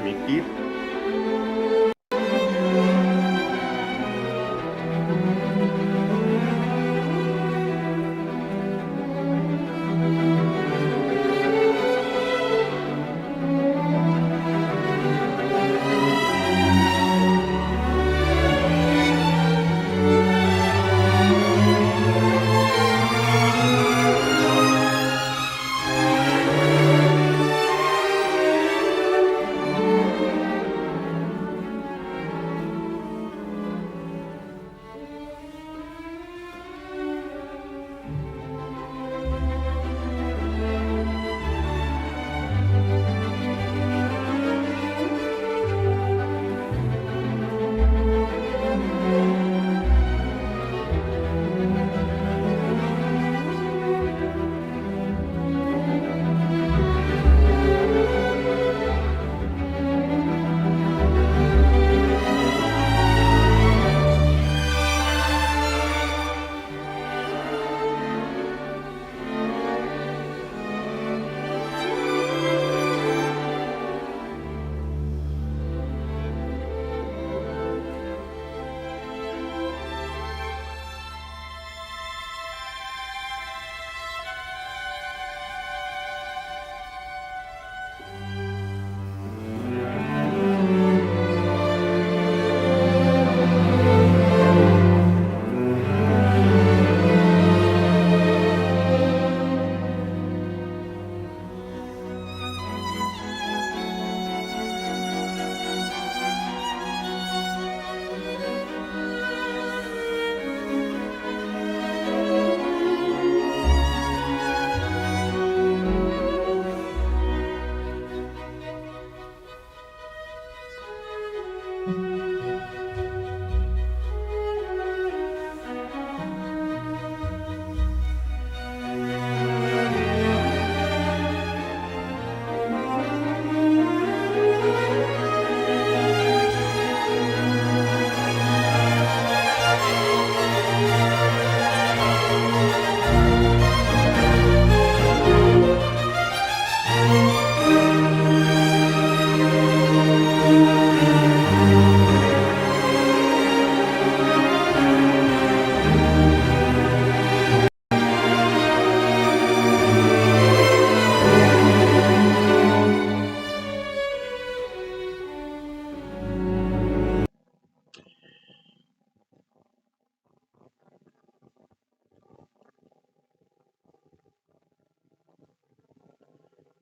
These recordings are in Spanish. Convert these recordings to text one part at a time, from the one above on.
permitir.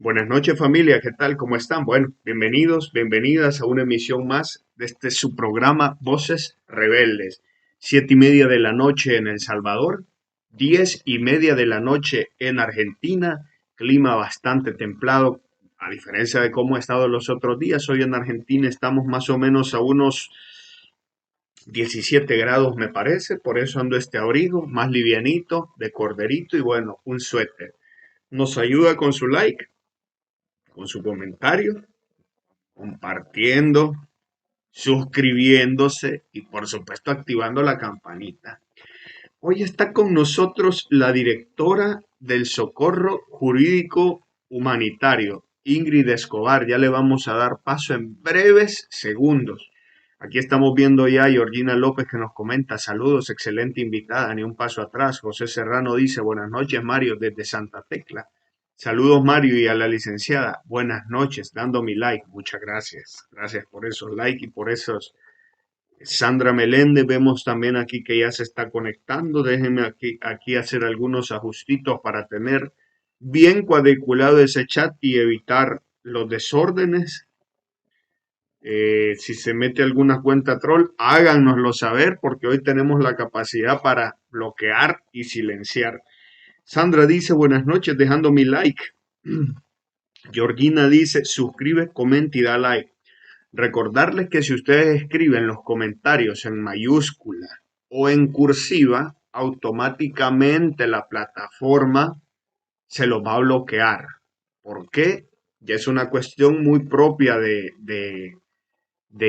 Buenas noches familia, ¿qué tal? ¿Cómo están? Bueno, bienvenidos, bienvenidas a una emisión más de este su programa Voces Rebeldes. 7:30 de la noche en El Salvador, 10:30 de la noche en Argentina, clima bastante templado, a diferencia de cómo ha estado los otros días. Hoy en Argentina estamos más o menos a unos 17 grados me parece, por eso ando este abrigo más livianito, de corderito y bueno, un suéter. Nos ayuda con su like, con su comentario, compartiendo, suscribiéndose y por supuesto activando la campanita. Hoy está con nosotros la directora del Socorro Jurídico Humanitario, Ingrid Escobar. Ya le vamos a dar paso en breves segundos. Aquí estamos viendo ya a Georgina López que nos comenta, saludos, excelente invitada, ni un paso atrás. José Serrano dice, buenas noches Mario desde Santa Tecla. Saludos Mario y a la licenciada, buenas noches, dando mi like, muchas gracias. Gracias por esos likes y por esos. Sandra Meléndez, vemos también aquí que ya se está conectando. Déjenme aquí hacer algunos ajustitos para tener bien cuadriculado ese chat y evitar los desórdenes. Si se mete alguna cuenta troll, háganoslo saber porque hoy tenemos la capacidad para bloquear y silenciar. Sandra dice buenas noches dejando mi like. Georgina dice suscribe, comenta y da like. Recordarles que si ustedes escriben los comentarios en mayúscula o en cursiva, automáticamente la plataforma se los va a bloquear. ¿Por qué? Ya es una cuestión muy propia de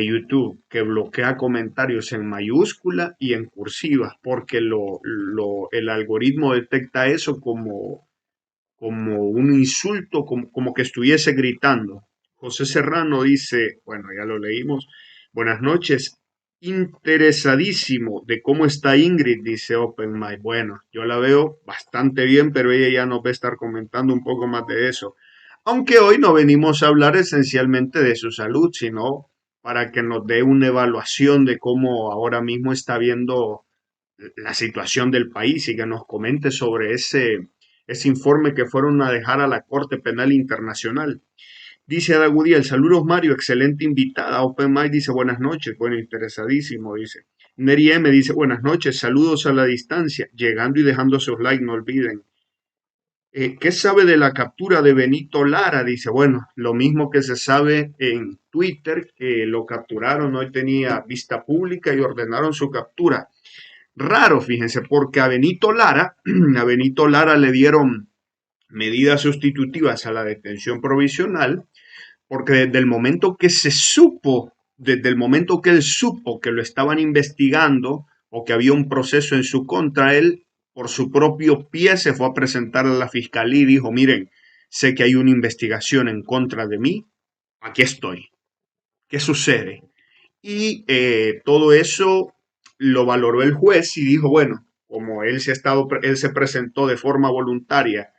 YouTube, que bloquea comentarios en mayúscula y en cursiva, porque el algoritmo detecta eso como un insulto, como que estuviese gritando. José Serrano dice, bueno, ya lo leímos. Buenas noches. Interesadísimo de cómo está Ingrid, dice Open Mic. Bueno, yo la veo bastante bien, pero ella ya nos va a estar comentando un poco más de eso. Aunque hoy no venimos a hablar esencialmente de su salud, sino para que nos dé una evaluación de cómo ahora mismo está viendo la situación del país y que nos comente sobre ese informe que fueron a dejar a la Corte Penal Internacional. Dice Ada Gudiel, saludos Mario, excelente invitada. Open Mic dice buenas noches, bueno, interesadísimo, dice. Neri M dice buenas noches, saludos a la distancia, llegando y dejando sus likes, no olviden. ¿Qué sabe de la captura de Benito Lara? Dice, bueno, lo mismo que se sabe en Twitter, que lo capturaron, hoy tenía vista pública y ordenaron su captura. Raro, fíjense, porque a Benito Lara, a Benito Lara le dieron medidas sustitutivas a la detención provisional, porque desde el momento que él supo que lo estaban investigando o que había un proceso en su contra, él por su propio pie se fue a presentar a la fiscalía y dijo, miren, sé que hay una investigación en contra de mí, aquí estoy. ¿Qué sucede? Y todo eso lo valoró el juez y dijo, bueno, como él se presentó de forma voluntaria,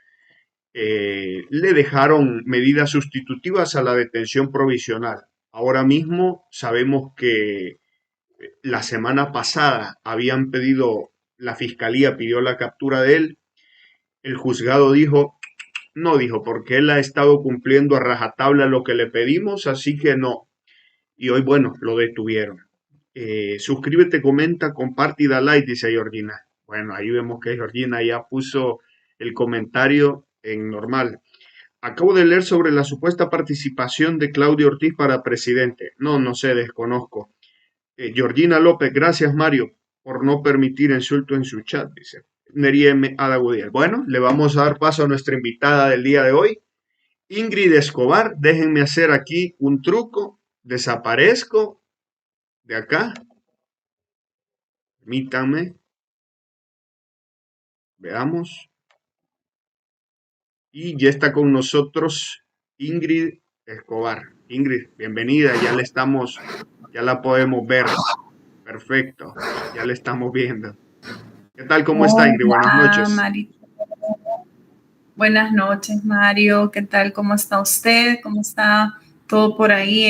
le dejaron medidas sustitutivas a la detención provisional. Ahora mismo sabemos que la semana pasada la fiscalía pidió la captura de él, el juzgado dijo, no dijo, porque él ha estado cumpliendo a rajatabla lo que le pedimos, así que no. Y hoy, bueno, lo detuvieron. Suscríbete, comenta, comparte y da like, dice Georgina. Bueno, ahí vemos que Georgina ya puso el comentario en normal. Acabo de leer sobre la supuesta participación de Claudio Ortiz para presidente. No, no sé, desconozco. Georgina López, gracias Mario por no permitir insulto en su chat, dice. Neri M. Adagudiel. Bueno, le vamos a dar paso a nuestra invitada del día de hoy, Ingrid Escobar. Déjenme hacer aquí un truco. Desaparezco de acá. Permítanme. Veamos. Y ya está con nosotros Ingrid Escobar. Ingrid, bienvenida. Ya la podemos ver. Perfecto. Ya la estamos viendo. ¿Qué tal? ¿Cómo está Ingrid? Buenas Hola, noches. Marito. Buenas noches, Mario. ¿Qué tal? ¿Cómo está usted? ¿Cómo está todo por ahí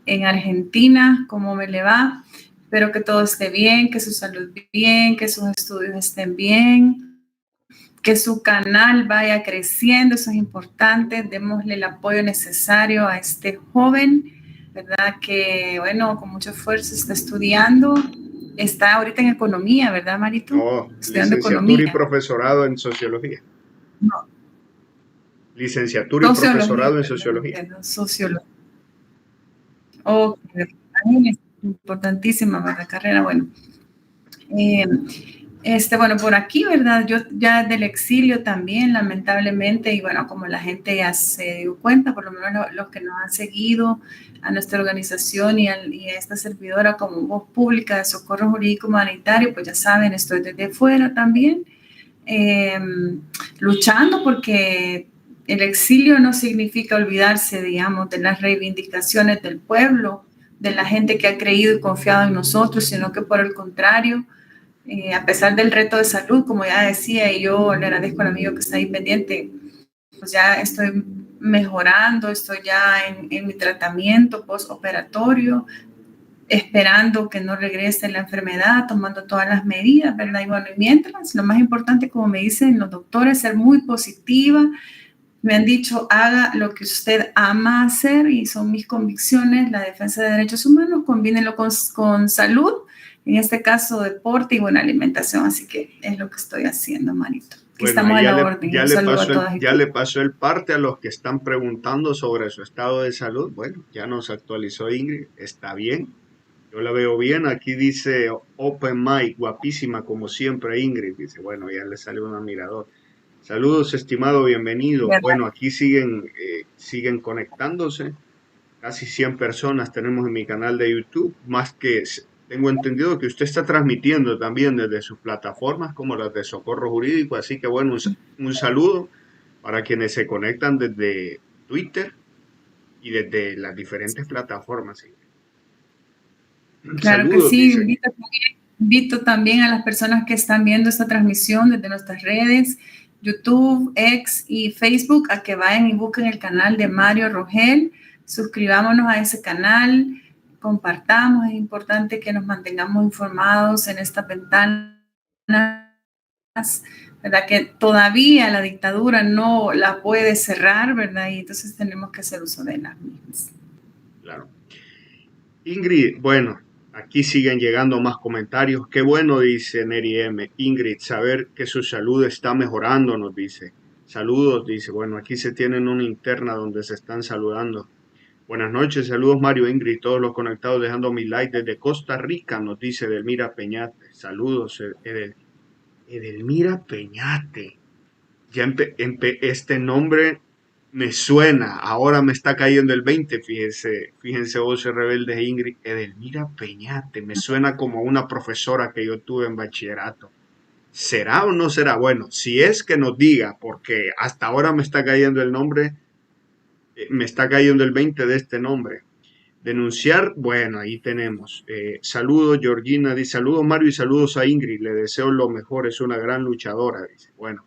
en Argentina? ¿Cómo me le va? Espero que todo esté bien, que su salud bien, que sus estudios estén bien, que su canal vaya creciendo. Eso es importante. Démosle el apoyo necesario a este joven, ¿verdad? Que, bueno, con mucho esfuerzo está estudiando. Está ahorita en economía, ¿verdad, Marito? No, Estudiando licenciatura y economía. profesorado en sociología. No, Licenciatura y sociología, profesorado en perdón, sociología. perdón, sociología. Ok, también es importantísima la carrera. Bueno, eh, bueno, por aquí, ¿verdad? Yo ya del exilio también, lamentablemente, y bueno, como la gente ya se dio cuenta, por lo menos los que nos han seguido a nuestra organización y a esta servidora como voz pública de socorro jurídico humanitario, pues ya saben, estoy desde fuera también, eh, luchando porque el exilio no significa olvidarse, digamos, de las reivindicaciones del pueblo, de la gente que ha creído y confiado en nosotros, sino que por el contrario, a pesar del reto de salud, como ya decía, y yo le agradezco al amigo que está ahí pendiente, pues ya estoy mejorando, estoy ya en mi tratamiento postoperatorio, esperando que no regrese la enfermedad, tomando todas las medidas, ¿verdad? Y bueno, y mientras, lo más importante, como me dicen los doctores, ser muy positiva. Me han dicho, haga lo que usted ama hacer y son mis convicciones, la defensa de derechos humanos, combínelo con salud, en este caso deporte y buena alimentación. Así que es lo que estoy haciendo, Marito. Aquí Bueno, estamos ahí a la orden. Un saludo a todas y ya todos. le pasó el parte a los que están preguntando sobre su estado de salud. Bueno, ya nos actualizó Ingrid, está bien. Yo la veo bien. Aquí dice Open Mic, guapísima como siempre Ingrid. Dice, bueno, ya le salió un admirador. Saludos, estimado, bienvenido. ¿Verdad? Bueno, aquí siguen conectándose. Casi 100 personas tenemos en mi canal de YouTube, tengo entendido que usted está transmitiendo también desde sus plataformas como las de Socorro Jurídico, así que bueno, un saludo para quienes se conectan desde Twitter y desde las diferentes plataformas. Claro que Saludos, sí, dice. invito también a las personas que están viendo esta transmisión desde nuestras redes, YouTube, X y Facebook, a que vayan y busquen el canal de Mario Rogel, suscribámonos a ese canal, compartamos, es importante que nos mantengamos informados en estas ventanas, ¿verdad? Que todavía la dictadura no la puede cerrar, ¿verdad? Y entonces tenemos que hacer uso de las mismas. Claro. Ingrid, bueno, aquí siguen llegando más comentarios. Qué bueno, dice Neri M. Ingrid, saber que su salud está mejorando, nos dice. Saludos, dice. Bueno, aquí se tienen una interna donde se están saludando. Buenas noches, saludos Mario, Ingrid, todos los conectados dejando mi like desde Costa Rica, nos dice Edelmira Peñate. Saludos, Edelmira Peñate. Ya este nombre me suena, ahora me está cayendo el 20, fíjense voces rebeldes Ingrid, Edelmira Peñate, me suena como una profesora que yo tuve en bachillerato. ¿Será o no será? Bueno, si es que nos diga, porque hasta ahora me está cayendo el nombre, me está cayendo el 20 de este nombre. Denunciar, bueno, ahí tenemos. Saludos, Georgina, dice, saludos Mario y saludos a Ingrid, le deseo lo mejor, es una gran luchadora, dice. Bueno,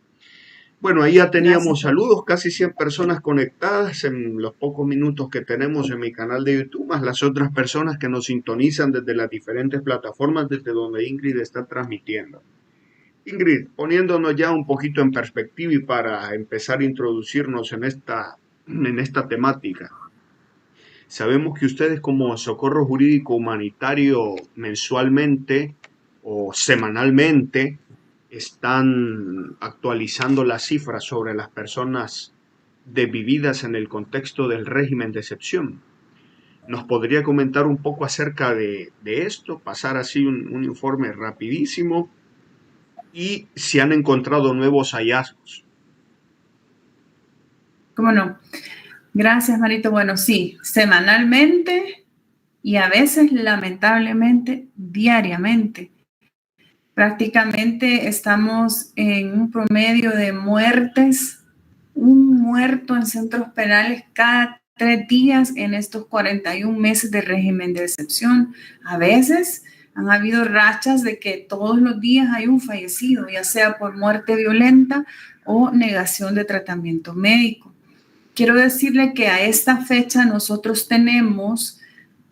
ahí ya Gracias. teníamos saludos, casi 100 personas conectadas en los pocos minutos que tenemos en mi canal de YouTube, más las otras personas que nos sintonizan desde las diferentes plataformas desde donde Ingrid está transmitiendo. Ingrid, poniéndonos ya un poquito en perspectiva y para empezar a introducirnos en esta temática. Sabemos que ustedes como Socorro Jurídico Humanitario mensualmente o semanalmente están actualizando las cifras sobre las personas desvividas en el contexto del régimen de excepción. ¿Nos podría comentar un poco acerca de esto? Pasar así un informe rapidísimo y si han encontrado nuevos hallazgos. ¿Cómo no? Gracias, Marito. Bueno, sí, semanalmente y a veces, lamentablemente, diariamente. Prácticamente estamos en un promedio de muertes, un muerto en centros penales cada 3 días en estos 41 meses de régimen de excepción. A veces han habido rachas de que todos los días hay un fallecido, ya sea por muerte violenta o negación de tratamiento médico. Quiero decirle que a esta fecha nosotros tenemos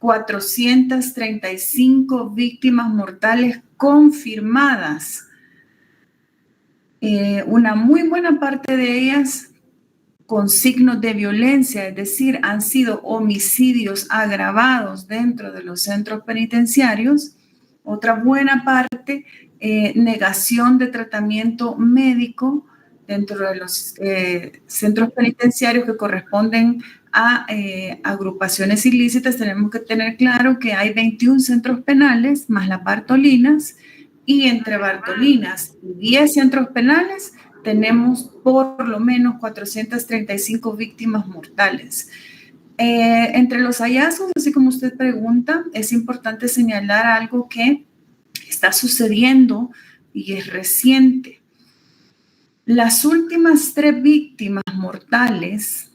435 víctimas mortales confirmadas. Una muy buena parte de ellas con signos de violencia, es decir, han sido homicidios agravados dentro de los centros penitenciarios. Otra buena parte, negación de tratamiento médico dentro de los centros penitenciarios que corresponden a agrupaciones ilícitas. Tenemos que tener claro que hay 21 centros penales más las Bartolinas, y entre Bartolinas y 10 centros penales tenemos por lo menos 435 víctimas mortales. Entre los hallazgos, así como usted pregunta, es importante señalar algo que está sucediendo y es reciente. Las últimas 3 víctimas mortales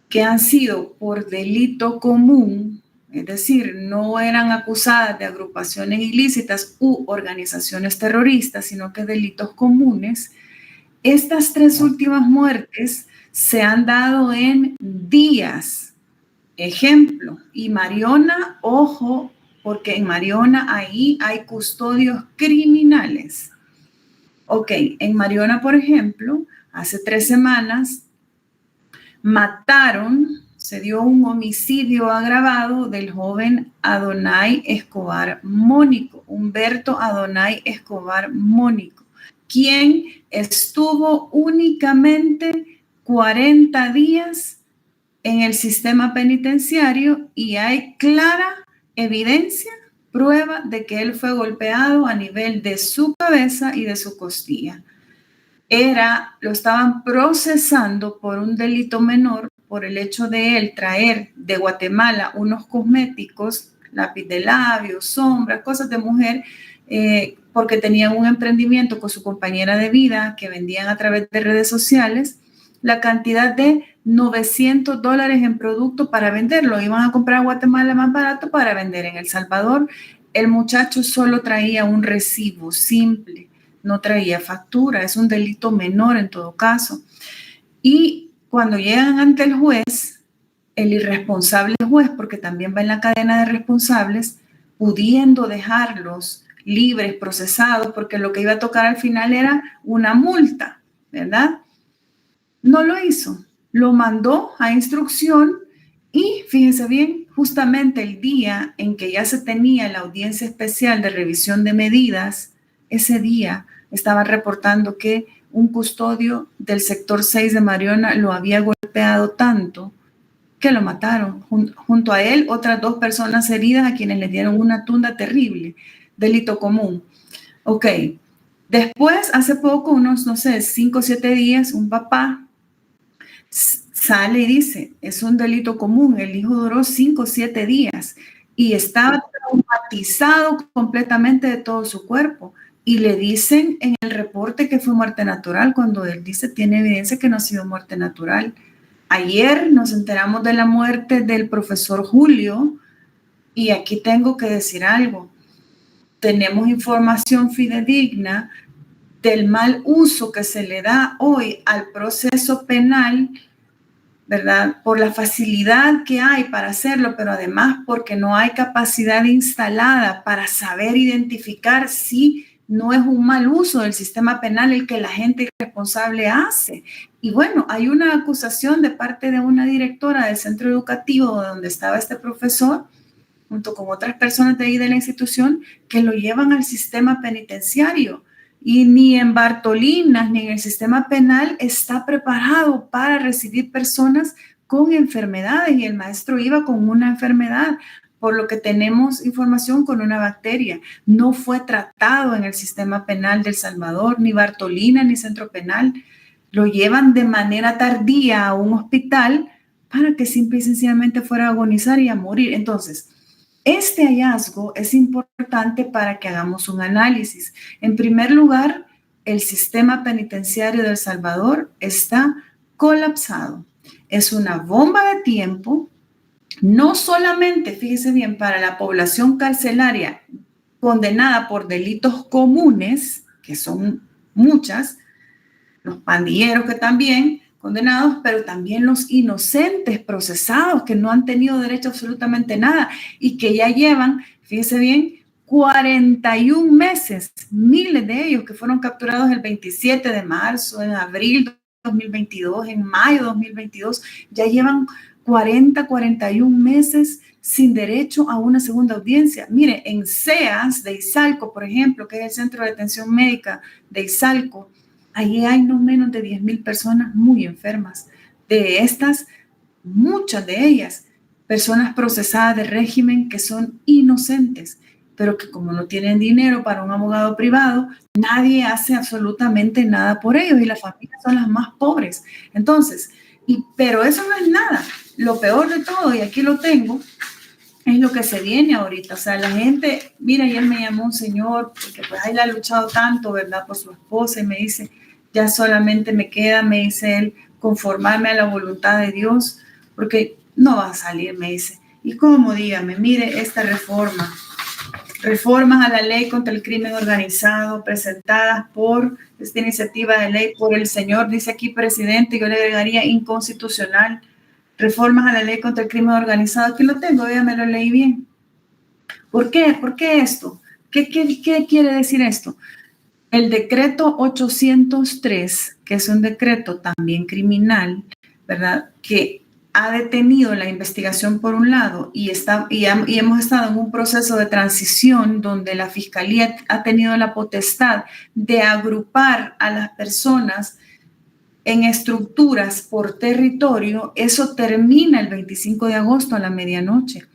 que han sido por delito común, es decir, no eran acusadas de agrupaciones ilícitas u organizaciones terroristas, sino que delitos comunes, estas 3 últimas muertes se han dado en días. Ejemplo, y Mariona, ojo, porque en Mariona ahí hay custodios criminales. Ok, en Mariona, por ejemplo, hace 3 semanas se dio un homicidio agravado del joven Adonai Escobar Mónico, Humberto Adonai Escobar Mónico, quien estuvo únicamente 40 días en el sistema penitenciario y hay clara evidencia, prueba de que él fue golpeado a nivel de su cabeza y de su costilla. Lo estaban procesando por un delito menor por el hecho de él traer de Guatemala unos cosméticos, lápiz de labios, sombras, cosas de mujer, porque tenían un emprendimiento con su compañera de vida que vendían a través de redes sociales. La cantidad de $900 en producto para venderlo. Iban a comprar a Guatemala más barato para vender en El Salvador. El muchacho solo traía un recibo simple, no traía factura. Es un delito menor en todo caso. Y cuando llegan ante el juez, el irresponsable juez, porque también va en la cadena de responsables, pudiendo dejarlos libres, procesados, porque lo que iba a tocar al final era una multa, ¿verdad? No lo hizo, lo mandó a instrucción y fíjense bien, justamente el día en que ya se tenía la audiencia especial de revisión de medidas, ese día estaban reportando que un custodio del sector 6 de Mariona lo había golpeado tanto que lo mataron. Junto a él, otras 2 personas heridas a quienes le dieron una tunda terrible, delito común. Ok, después, hace poco, unos, no sé, 5 o 7 días, un papá sale y dice, es un delito común, el hijo duró 5 o 7 días y estaba traumatizado completamente de todo su cuerpo. Y le dicen en el reporte que fue muerte natural, cuando él dice, tiene evidencia que no ha sido muerte natural. Ayer nos enteramos de la muerte del profesor Julio y aquí tengo que decir algo. Tenemos información fidedigna del mal uso que se le da hoy al proceso penal, ¿verdad? Por la facilidad que hay para hacerlo, pero además porque no hay capacidad instalada para saber identificar si no es un mal uso del sistema penal el que la gente irresponsable hace. Y bueno, hay una acusación de parte de una directora del centro educativo donde estaba este profesor, junto con otras personas de ahí de la institución, que lo llevan al sistema penitenciario. Y ni en Bartolinas ni en el sistema penal está preparado para recibir personas con enfermedades, y el maestro iba con una enfermedad, por lo que tenemos información con una bacteria. No fue tratado en el sistema penal de El Salvador, ni Bartolinas ni centro penal. Lo llevan de manera tardía a un hospital para que simple y sencillamente fuera a agonizar y a morir. Entonces, este hallazgo es importante para que hagamos un análisis. En primer lugar, el sistema penitenciario de El Salvador está colapsado. Es una bomba de tiempo, no solamente, fíjese bien, para la población carcelaria condenada por delitos comunes, que son muchas, los pandilleros que también condenados, pero también los inocentes procesados que no han tenido derecho a absolutamente nada y que ya llevan, fíjese bien, 41 meses, miles de ellos que fueron capturados el 27 de marzo, en abril de 2022, en mayo de 2022, ya llevan 41 meses sin derecho a una segunda audiencia. Mire, en CEAS de Izalco, por ejemplo, que es el Centro de Atención Médica de Izalco, allí hay no menos de 10,000 personas muy enfermas. De estas, muchas de ellas, personas procesadas de régimen que son inocentes, pero que como no tienen dinero para un abogado privado, nadie hace absolutamente nada por ellos y las familias son las más pobres. Entonces, pero eso no es nada. Lo peor de todo, y aquí lo tengo, es lo que se viene ahorita. O sea, la gente, mira, ayer me llamó un señor, porque pues él ha luchado tanto, ¿verdad?, por su esposa, y me dice, ya solamente me queda, me dice él, conformarme a la voluntad de Dios, porque no va a salir, me dice. Y cómo, dígame, mire esta reformas a la ley contra el crimen organizado presentadas por esta iniciativa de ley por el señor, dice aquí presidente, yo le agregaría inconstitucional. Reformas a la ley contra el crimen organizado, aquí lo tengo, ya me lo leí bien. ¿Por qué? ¿Por qué esto? ¿Qué quiere decir esto? El decreto 803, que es un decreto también criminal, ¿verdad?, que ha detenido la investigación por un lado y hemos estado en un proceso de transición donde la Fiscalía ha tenido la potestad de agrupar a las personas en estructuras por territorio. Eso termina el 25 de agosto a la medianoche.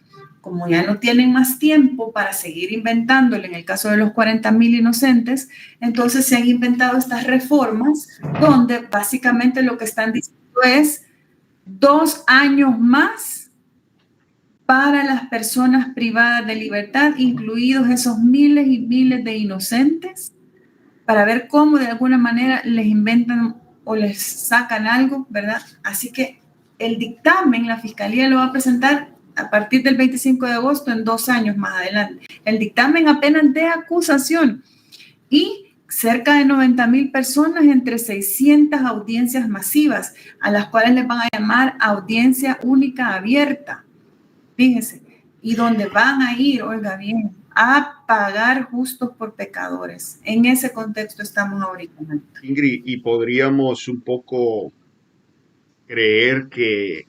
Como ya no tienen más tiempo para seguir inventándole en el caso de los 40,000 inocentes, entonces se han inventado estas reformas donde básicamente lo que están diciendo es 2 años más para las personas privadas de libertad, incluidos esos miles y miles de inocentes, para ver cómo de alguna manera les inventan o les sacan algo, ¿verdad? Así que el dictamen, la Fiscalía lo va a presentar a partir del 25 de agosto, en 2 años más adelante. El dictamen apenas de acusación y cerca de 90,000 personas entre 600 audiencias masivas, a las cuales les van a llamar audiencia única abierta. Fíjese, y donde van a ir, oiga bien, a pagar justos por pecadores. En ese contexto estamos ahorita. Ingrid, y podríamos un poco creer que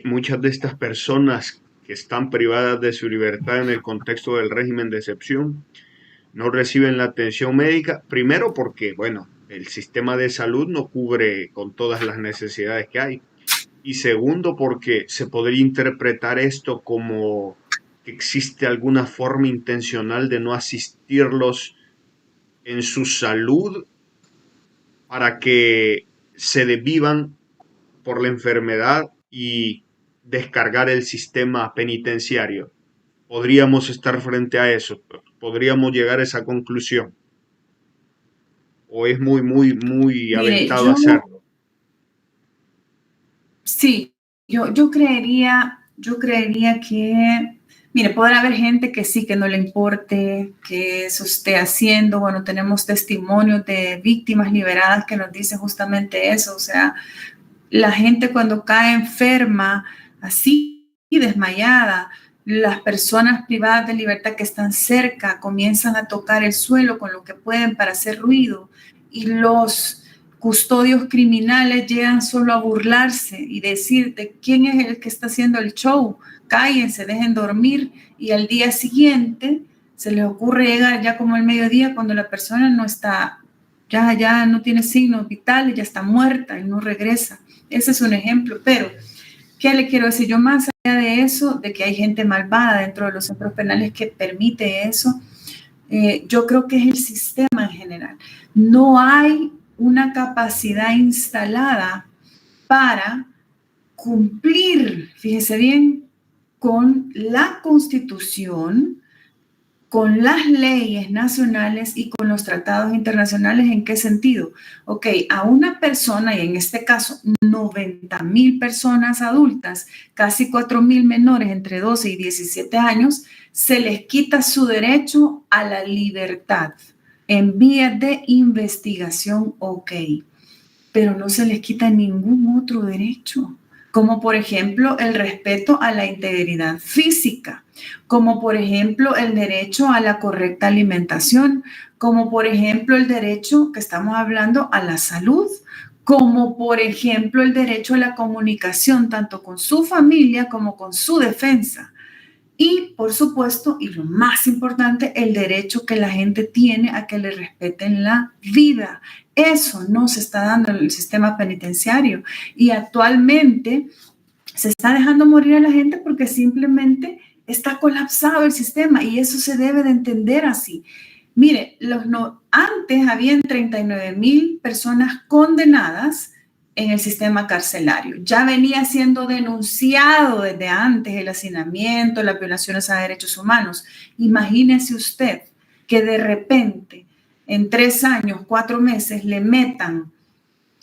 muchas de estas personas que están privadas de su libertad en el contexto del régimen de excepción no reciben la atención médica, primero porque, bueno, el sistema de salud no cubre con todas las necesidades que hay. Y segundo, porque se podría interpretar esto como que existe alguna forma intencional de no asistirlos en su salud para que se desvivan por la enfermedad y descargar el sistema penitenciario. Podríamos estar frente a eso, podríamos llegar a esa conclusión. O es muy Mire, aventado hacerlo. sí, yo creería que, mire, podrá haber gente que sí, que no le importe, que eso esté haciendo. Bueno, tenemos testimonios de víctimas liberadas que nos dicen justamente eso. O sea, la gente cuando cae enferma, así desmayada, las personas privadas de libertad que están cerca comienzan a tocar el suelo con lo que pueden para hacer ruido, y los custodios criminales llegan solo a burlarse y decir de quién es el que está haciendo el show, cállense, dejen dormir, y al día siguiente se les ocurre llegar ya como el mediodía cuando la persona no está, ya no tiene signos vitales, ya está muerta y no regresa. Ese es un ejemplo, pero ¿qué le quiero decir yo más allá de eso, de que hay gente malvada dentro de los centros penales que permite eso? Yo creo que es el sistema en general. No hay una capacidad instalada para cumplir, fíjese bien, con la Constitución, con las leyes nacionales y con los tratados internacionales. ¿En qué sentido? Ok, a una persona, y en este caso 90,000 personas adultas, casi 4,000 menores entre 12 y 17 años, se les quita su derecho a la libertad en vías de investigación, ok, pero no se les quita ningún otro derecho, como por ejemplo el respeto a la integridad física, como por ejemplo el derecho a la correcta alimentación, como por ejemplo el derecho que estamos hablando a la salud, como por ejemplo el derecho a la comunicación tanto con su familia como con su defensa. Y por supuesto, y lo más importante, el derecho que la gente tiene a que le respeten la vida. Eso no se está dando en el sistema penitenciario, y actualmente se está dejando morir a la gente porque simplemente está colapsado el sistema, y eso se debe de entender así. Mire, antes habían 39,000 personas condenadas en el sistema carcelario. Ya venía siendo denunciado desde antes el hacinamiento, las violaciones a derechos humanos. Imagínese usted que de repente en 3 años, 4 meses le metan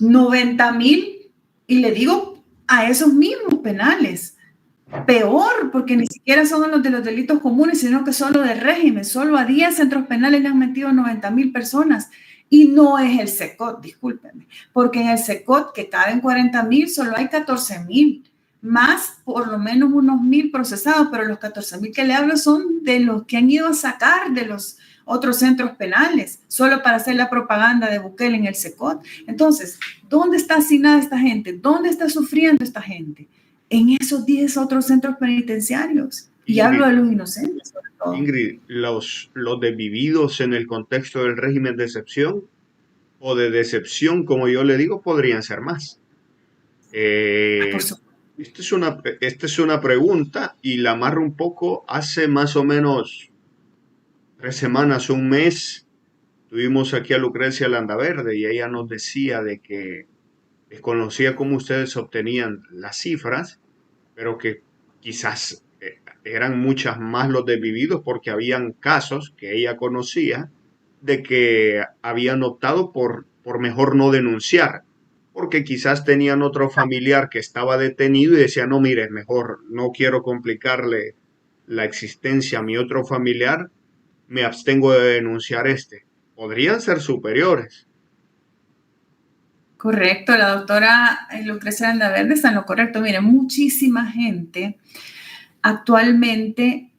90,000, y le digo a esos mismos penales. Peor, porque ni siquiera son los de los delitos comunes, sino que son los del régimen. Solo a 10 centros penales le han metido 90,000 personas. Y no es el SECOT, discúlpenme, porque en el SECOT, que caben 40,000, solo hay 14,000, más por lo menos unos 1,000 procesados, pero los 14,000 que le hablo son de los que han ido a sacar de los otros centros penales, solo para hacer la propaganda de Bukele en el SECOT. Entonces, ¿dónde está asignada esta gente? ¿Dónde está sufriendo esta gente? En esos 10 otros centros penitenciarios. Y Ingrid, hablo de los inocentes, sobre todo. Ingrid, los desvividos en el contexto del régimen de excepción o de decepción, como yo le digo, podrían ser más. Por supuesto. Esta es una pregunta y la amarro un poco. Hace más o menos 3 semanas, un mes, tuvimos aquí a Lucrecia Landaverde y ella nos decía de que desconocía cómo ustedes obtenían las cifras, pero que quizás eran muchas más los desvividos porque habían casos que ella conocía de que habían optado por mejor no denunciar. porque quizás tenían otro familiar que estaba detenido y decían, no, mire, mejor no quiero complicarle la existencia a mi otro familiar, me abstengo de denunciar este. Podrían ser superiores. Correcto, la doctora Lucrecia Landaverde está en lo correcto. Mire, muchísima gente actualmente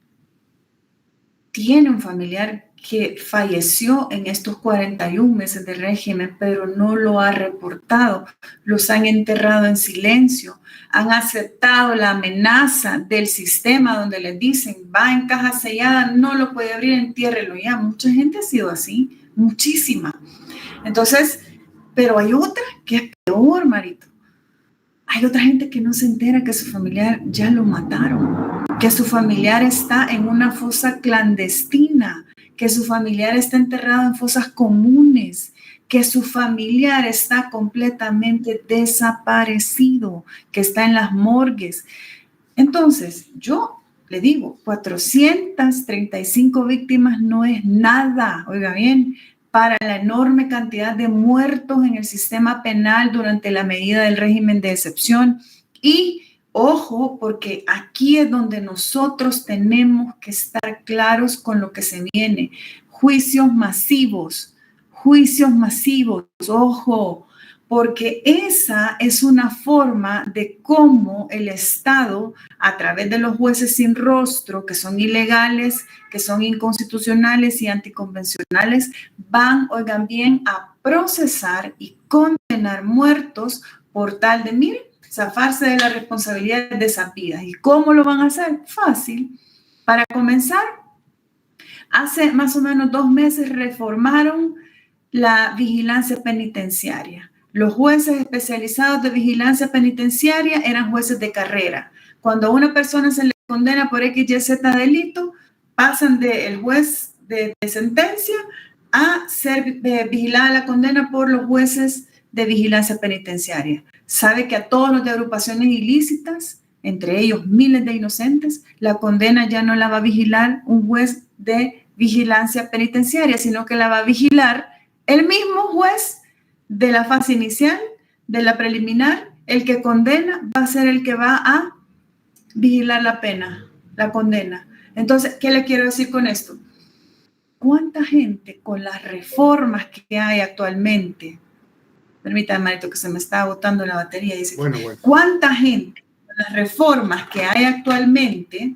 tiene un familiar que falleció en estos 41 meses de régimen, pero no lo ha reportado. Los han enterrado en silencio. Han aceptado la amenaza del sistema donde les dicen, va en caja sellada, no lo puede abrir, entiérrelo ya. Mucha gente ha sido así, muchísima. Entonces, pero hay otra que es peor, Marito. Hay otra gente que no se entera que su familiar ya lo mataron, que su familiar está en una fosa clandestina, que su familiar está enterrado en fosas comunes, que su familiar está completamente desaparecido, que está en las morgues. Entonces, yo le digo, 435 víctimas no es nada, oiga bien, para la enorme cantidad de muertos en el sistema penal durante la medida del régimen de excepción. Y ojo, porque aquí es donde nosotros tenemos que estar claros con lo que se viene. Juicios masivos, ojo, porque esa es una forma de cómo el Estado, a través de los jueces sin rostro, que son ilegales, que son inconstitucionales y anticonvencionales, van, oigan bien, a procesar y condenar muertos por tal de, miren, zafarse de la responsabilidad de esas vidas. ¿Y cómo lo van a hacer? Fácil. Para comenzar, hace más o menos 2 meses reformaron la vigilancia penitenciaria. Los jueces especializados de vigilancia penitenciaria eran jueces de carrera. Cuando a una persona se le condena por X, Y, Z delito, pasan del juez de sentencia a ser vigilada la condena por los jueces de vigilancia penitenciaria. Sabe que a todos los de agrupaciones ilícitas, entre ellos miles de inocentes, la condena ya no la va a vigilar un juez de vigilancia penitenciaria, sino que la va a vigilar el mismo juez de la fase inicial, de la preliminar. El que condena va a ser el que va a vigilar la pena, la condena. Entonces, ¿qué le quiero decir con esto? ¿Cuánta gente con las reformas que hay actualmente? Permítame, Marito, que se me está agotando la batería. Dice, bueno. ¿Cuánta gente con las reformas que hay actualmente?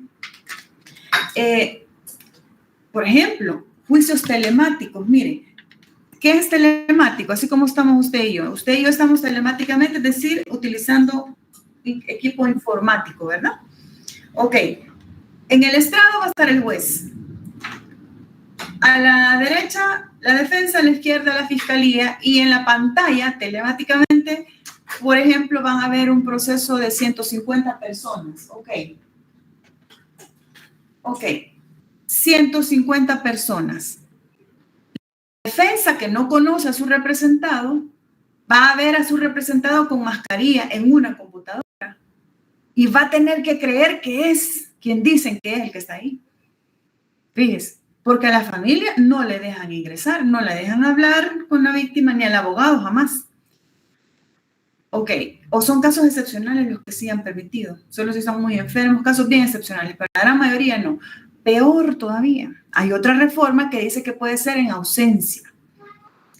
Por ejemplo, juicios telemáticos. Mire, ¿qué es telemático? Así como estamos usted y yo. Usted y yo estamos telemáticamente, es decir, utilizando equipo informático, ¿verdad? Ok. En el estrado va a estar el juez. A la derecha, la defensa, a la izquierda, la fiscalía, y en la pantalla, telemáticamente, por ejemplo, van a ver un proceso de 150 personas. Ok. 150 personas. La defensa que no conoce a su representado va a ver a su representado con mascarilla en una computadora y va a tener que creer que es quien dicen que es el que está ahí. Fíjese, porque a la familia no le dejan ingresar, no le dejan hablar con la víctima ni al abogado jamás. Ok, o son casos excepcionales los que sí han permitido, solo si están muy enfermos, casos bien excepcionales, pero la gran mayoría no. Peor todavía, hay otra reforma que dice que puede ser en ausencia.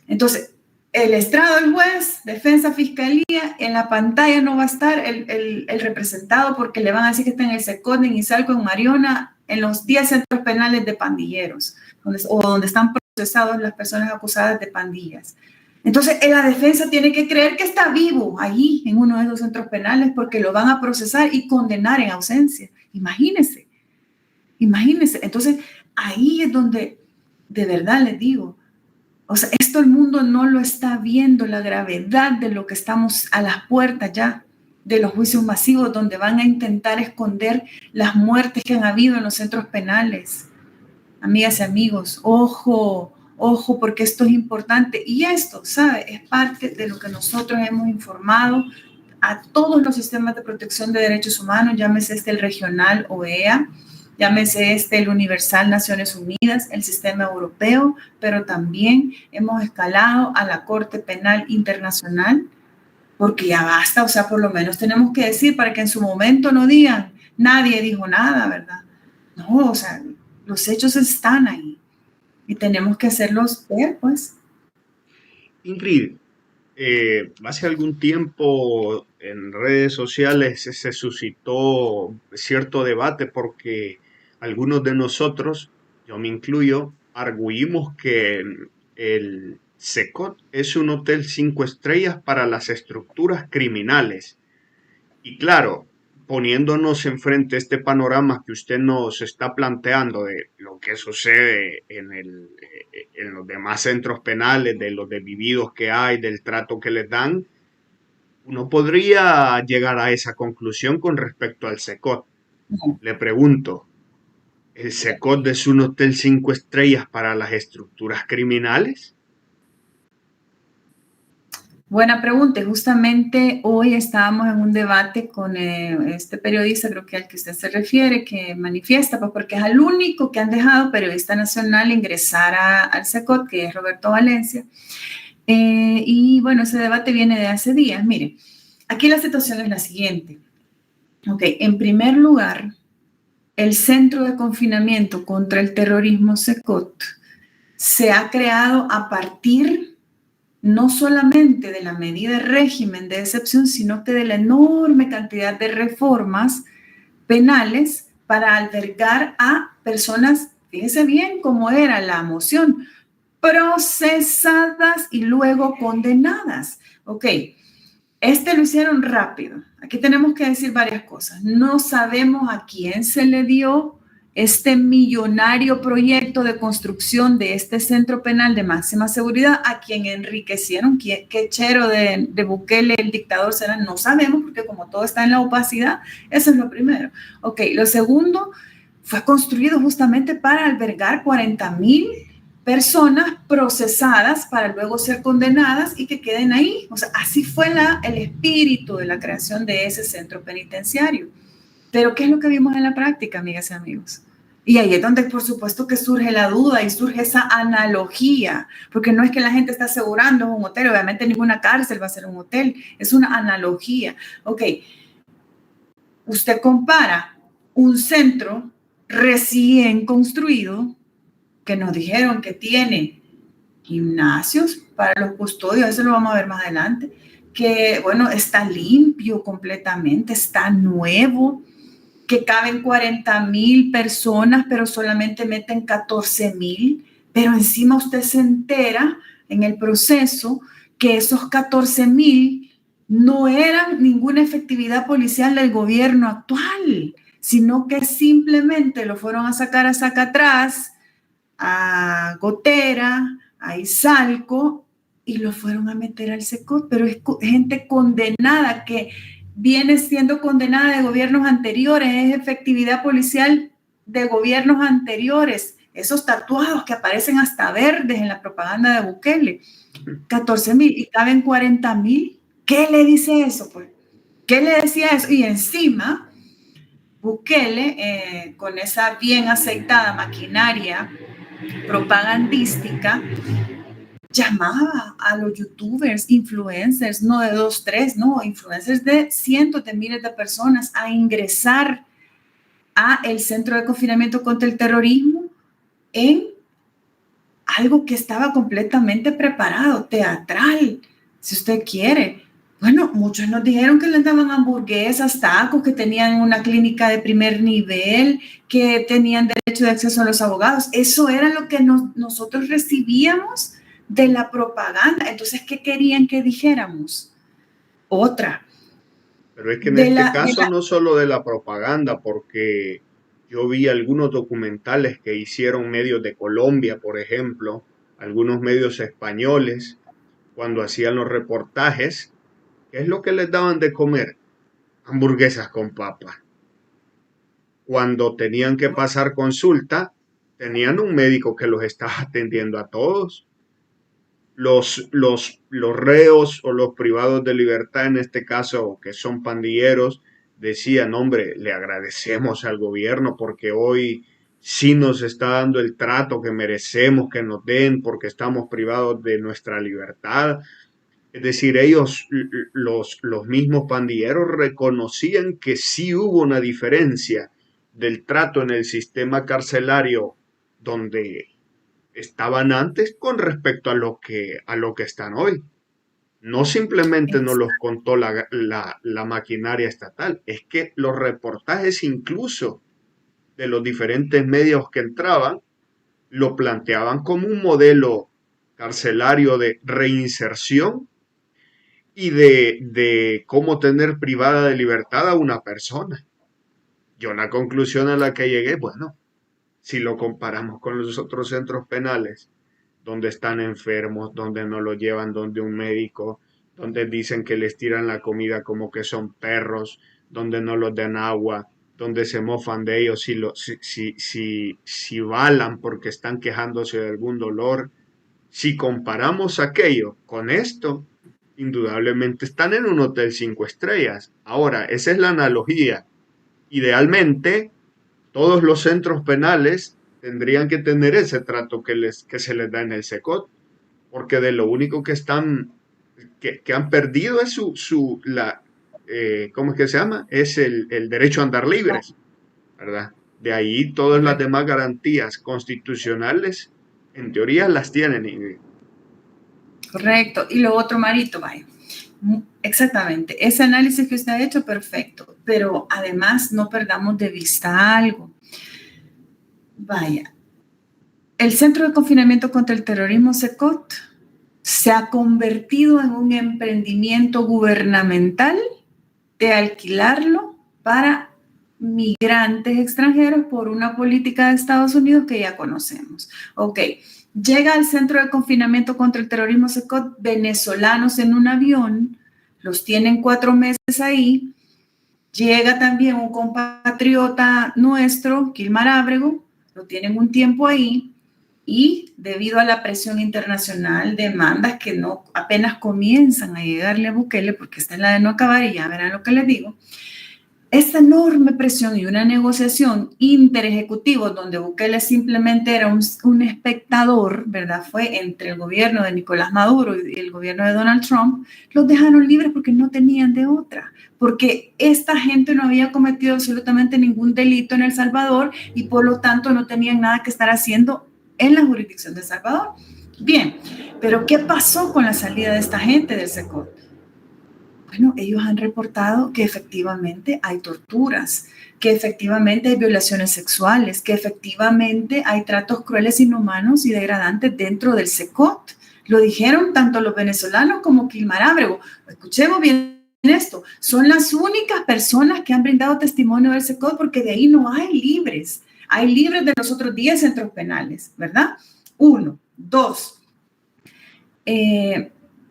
Entonces, el estrado, el juez, defensa, fiscalía, en la pantalla no va a estar el representado porque le van a decir que está en el SECOT, en Izalco, en Mariona, en los 10 centros penales de pandilleros, donde están procesadas las personas acusadas de pandillas. Entonces, la defensa tiene que creer que está vivo allí en uno de esos centros penales porque lo van a procesar y condenar en ausencia. Imagínense. Entonces, ahí es donde, de verdad les digo, o sea, esto el mundo no lo está viendo, la gravedad de lo que estamos a las puertas ya, de los juicios masivos donde van a intentar esconder las muertes que han habido en los centros penales. Amigas y amigos, ojo, porque esto es importante. Y esto, ¿sabe? Es parte de lo que nosotros hemos informado a todos los sistemas de protección de derechos humanos, llámese el regional OEA, llámese el Universal Naciones Unidas, el sistema europeo, pero también hemos escalado a la Corte Penal Internacional, porque ya basta, o sea, por lo menos tenemos que decir para que en su momento no digan, nadie dijo nada, ¿verdad? No, o sea, los hechos están ahí y tenemos que hacerlos ver, pues. Ingrid, hace algún tiempo en redes sociales se suscitó cierto debate porque algunos de nosotros, yo me incluyo, arguimos que el Secot es un hotel 5 estrellas para las estructuras criminales. Y claro, poniéndonos enfrente este panorama que usted nos está planteando de lo que sucede en los demás centros penales, de los desvividos que hay, del trato que les dan, uno podría llegar a esa conclusión con respecto al SECOT. Le pregunto, ¿el SECOT es un hotel 5 estrellas para las estructuras criminales? Buena pregunta. Justamente hoy estábamos en un debate con este periodista, creo que al que usted se refiere, que manifiesta, pues porque es el único que han dejado periodista nacional ingresar al SECOT, que es Roberto Valencia. Y bueno, ese debate viene de hace días. Mire, aquí la situación es la siguiente. Ok, en primer lugar, el Centro de Confinamiento contra el Terrorismo SECOT se ha creado a partir no solamente de la medida de régimen de excepción, sino que de la enorme cantidad de reformas penales para albergar a personas, fíjese bien cómo era la moción, procesadas y luego condenadas. Ok, lo hicieron rápido. Aquí tenemos que decir varias cosas. No sabemos a quién se le dio este millonario proyecto de construcción de este centro penal de máxima seguridad, a quien enriquecieron, qué chero de Bukele, el dictador será, no sabemos, porque como todo está en la opacidad, eso es lo primero. Ok, lo segundo, fue construido justamente para albergar 40,000 personas procesadas para luego ser condenadas y que queden ahí. O sea, así fue el espíritu de la creación de ese centro penitenciario. Pero ¿qué es lo que vimos en la práctica, amigas y amigos? Y ahí es donde, por supuesto, que surge la duda y surge esa analogía, porque no es que la gente está asegurando un hotel, obviamente ninguna cárcel va a ser un hotel, es una analogía. Ok, usted compara un centro recién construido, que nos dijeron que tiene gimnasios para los custodios, eso lo vamos a ver más adelante, que bueno, está limpio completamente, está nuevo, que caben 40,000 personas, pero solamente meten 14,000, pero encima usted se entera en el proceso que esos 14,000 no eran ninguna efectividad policial del gobierno actual, sino que simplemente lo fueron a sacar a Zacatrás, a Gotera, a Izalco, y lo fueron a meter al SECOT, pero es gente condenada que viene siendo condenada de gobiernos anteriores, es efectividad policial de gobiernos anteriores, esos tatuados que aparecen hasta verdes en la propaganda de Bukele, 14,000 y caben 40,000. ¿Qué le dice eso, pues? ¿Qué le decía eso? Y encima, Bukele, con esa bien aceitada maquinaria propagandística, llamaba a los youtubers, influencers, no de 2, 3, no, influencers de cientos de miles de personas a ingresar a el Centro de Confinamiento contra el Terrorismo en algo que estaba completamente preparado, teatral, si usted quiere. Bueno, muchos nos dijeron que les daban hamburguesas, tacos, que tenían una clínica de primer nivel, que tenían derecho de acceso a los abogados. Eso era lo que nosotros recibíamos de la propaganda. Entonces, ¿qué querían que dijéramos? Otra. Pero es que en este caso no solo de la propaganda, porque yo vi algunos documentales que hicieron medios de Colombia, por ejemplo, algunos medios españoles, cuando hacían los reportajes, ¿qué es lo que les daban de comer? Hamburguesas con papa. Cuando tenían que pasar consulta, tenían un médico que los estaba atendiendo a todos. Los reos o los privados de libertad, en este caso, que son pandilleros, decían, hombre, le agradecemos al gobierno porque hoy sí nos está dando el trato que merecemos que nos den porque estamos privados de nuestra libertad. Es decir, ellos, los mismos pandilleros, reconocían que sí hubo una diferencia del trato en el sistema carcelario donde estaban antes con respecto a lo que están hoy. No simplemente nos los contó la maquinaria estatal, es que los reportajes incluso de los diferentes medios que entraban lo planteaban como un modelo carcelario de reinserción y de cómo tener privada de libertad a una persona. Yo la conclusión a la que llegué, bueno, si lo comparamos con los otros centros penales, donde están enfermos, donde no lo llevan donde un médico, donde dicen que les tiran la comida como que son perros, donde no los den agua, donde se mofan de ellos si balan porque están quejándose de algún dolor. Si comparamos aquello con esto, indudablemente están en un hotel 5 estrellas. Ahora, esa es la analogía. Idealmente, todos los centros penales tendrían que tener ese trato que se les da en el SECOT, porque de lo único que están, que han perdido es ¿cómo es que se llama? Es el derecho a andar libres, ¿verdad? De ahí todas las Correcto. demás garantías constitucionales, en teoría las tienen. Correcto. Y lo otro, Marito, vaya. Exactamente. Ese análisis que usted ha hecho, perfecto. Pero además no perdamos de vista algo. Vaya. El Centro de Confinamiento contra el Terrorismo, SECOT, se ha convertido en un emprendimiento gubernamental de alquilarlo para migrantes extranjeros por una política de Estados Unidos que ya conocemos. Ok, llega al Centro de Confinamiento contra el Terrorismo SECOT venezolanos en un avión, los tienen 4 meses ahí, llega también un compatriota nuestro, Kilmar Ábrego, lo tienen un tiempo ahí, y debido a la presión internacional, demandas que no apenas comienzan a llegarle a Bukele, porque esta es la de no acabar y ya verán lo que les digo, esta enorme presión y una negociación interejecutivo donde Bukele simplemente era un espectador, ¿verdad? Fue entre el gobierno de Nicolás Maduro y el gobierno de Donald Trump, los dejaron libres porque no tenían de otra, porque esta gente no había cometido absolutamente ningún delito en El Salvador y por lo tanto no tenían nada que estar haciendo en la jurisdicción de El Salvador. Bien, pero ¿qué pasó con la salida de esta gente del SECOT? Bueno, ellos han reportado que efectivamente hay torturas, que efectivamente hay violaciones sexuales, que efectivamente hay tratos crueles, inhumanos y degradantes dentro del SECOT. Lo dijeron tanto los venezolanos como Kilmar Ábrego. Escuchemos bien esto. Son las únicas personas que han brindado testimonio del SECOT porque de ahí no hay libres. Hay libres de los otros 10 centros penales, ¿verdad? 1, 2.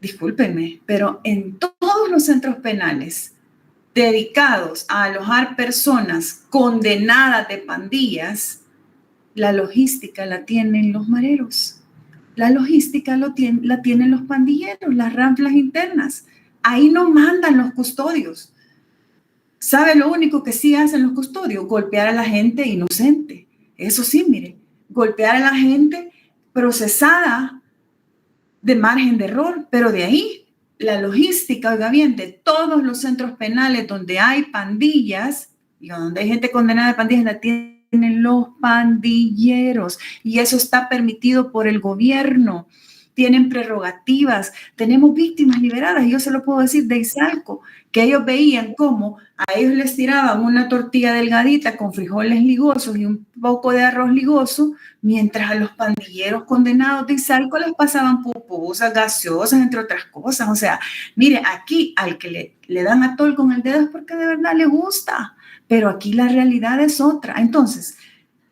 Discúlpenme, pero en todos los centros penales dedicados a alojar personas condenadas de pandillas, la logística la tienen los mareros. La logística la tienen los pandilleros, las ramplas internas. Ahí no mandan los custodios. ¿Sabe lo único que sí hacen los custodios? Golpear a la gente inocente. Eso sí, mire, golpear a la gente procesada de margen de error, pero de ahí la logística, oiga bien, de todos los centros penales donde hay pandillas, y donde hay gente condenada de pandillas, la tienen los pandilleros, y eso está permitido por el gobierno. Tienen prerrogativas, tenemos víctimas liberadas, y yo se lo puedo decir de Izalco, que ellos veían cómo a ellos les tiraban una tortilla delgadita con frijoles ligosos y un poco de arroz ligoso, mientras a los pandilleros condenados de Izalco les pasaban pupusas, gaseosas, entre otras cosas. O sea, mire, aquí al que le dan atol con el dedo es porque de verdad le gusta, pero aquí la realidad es otra. Entonces,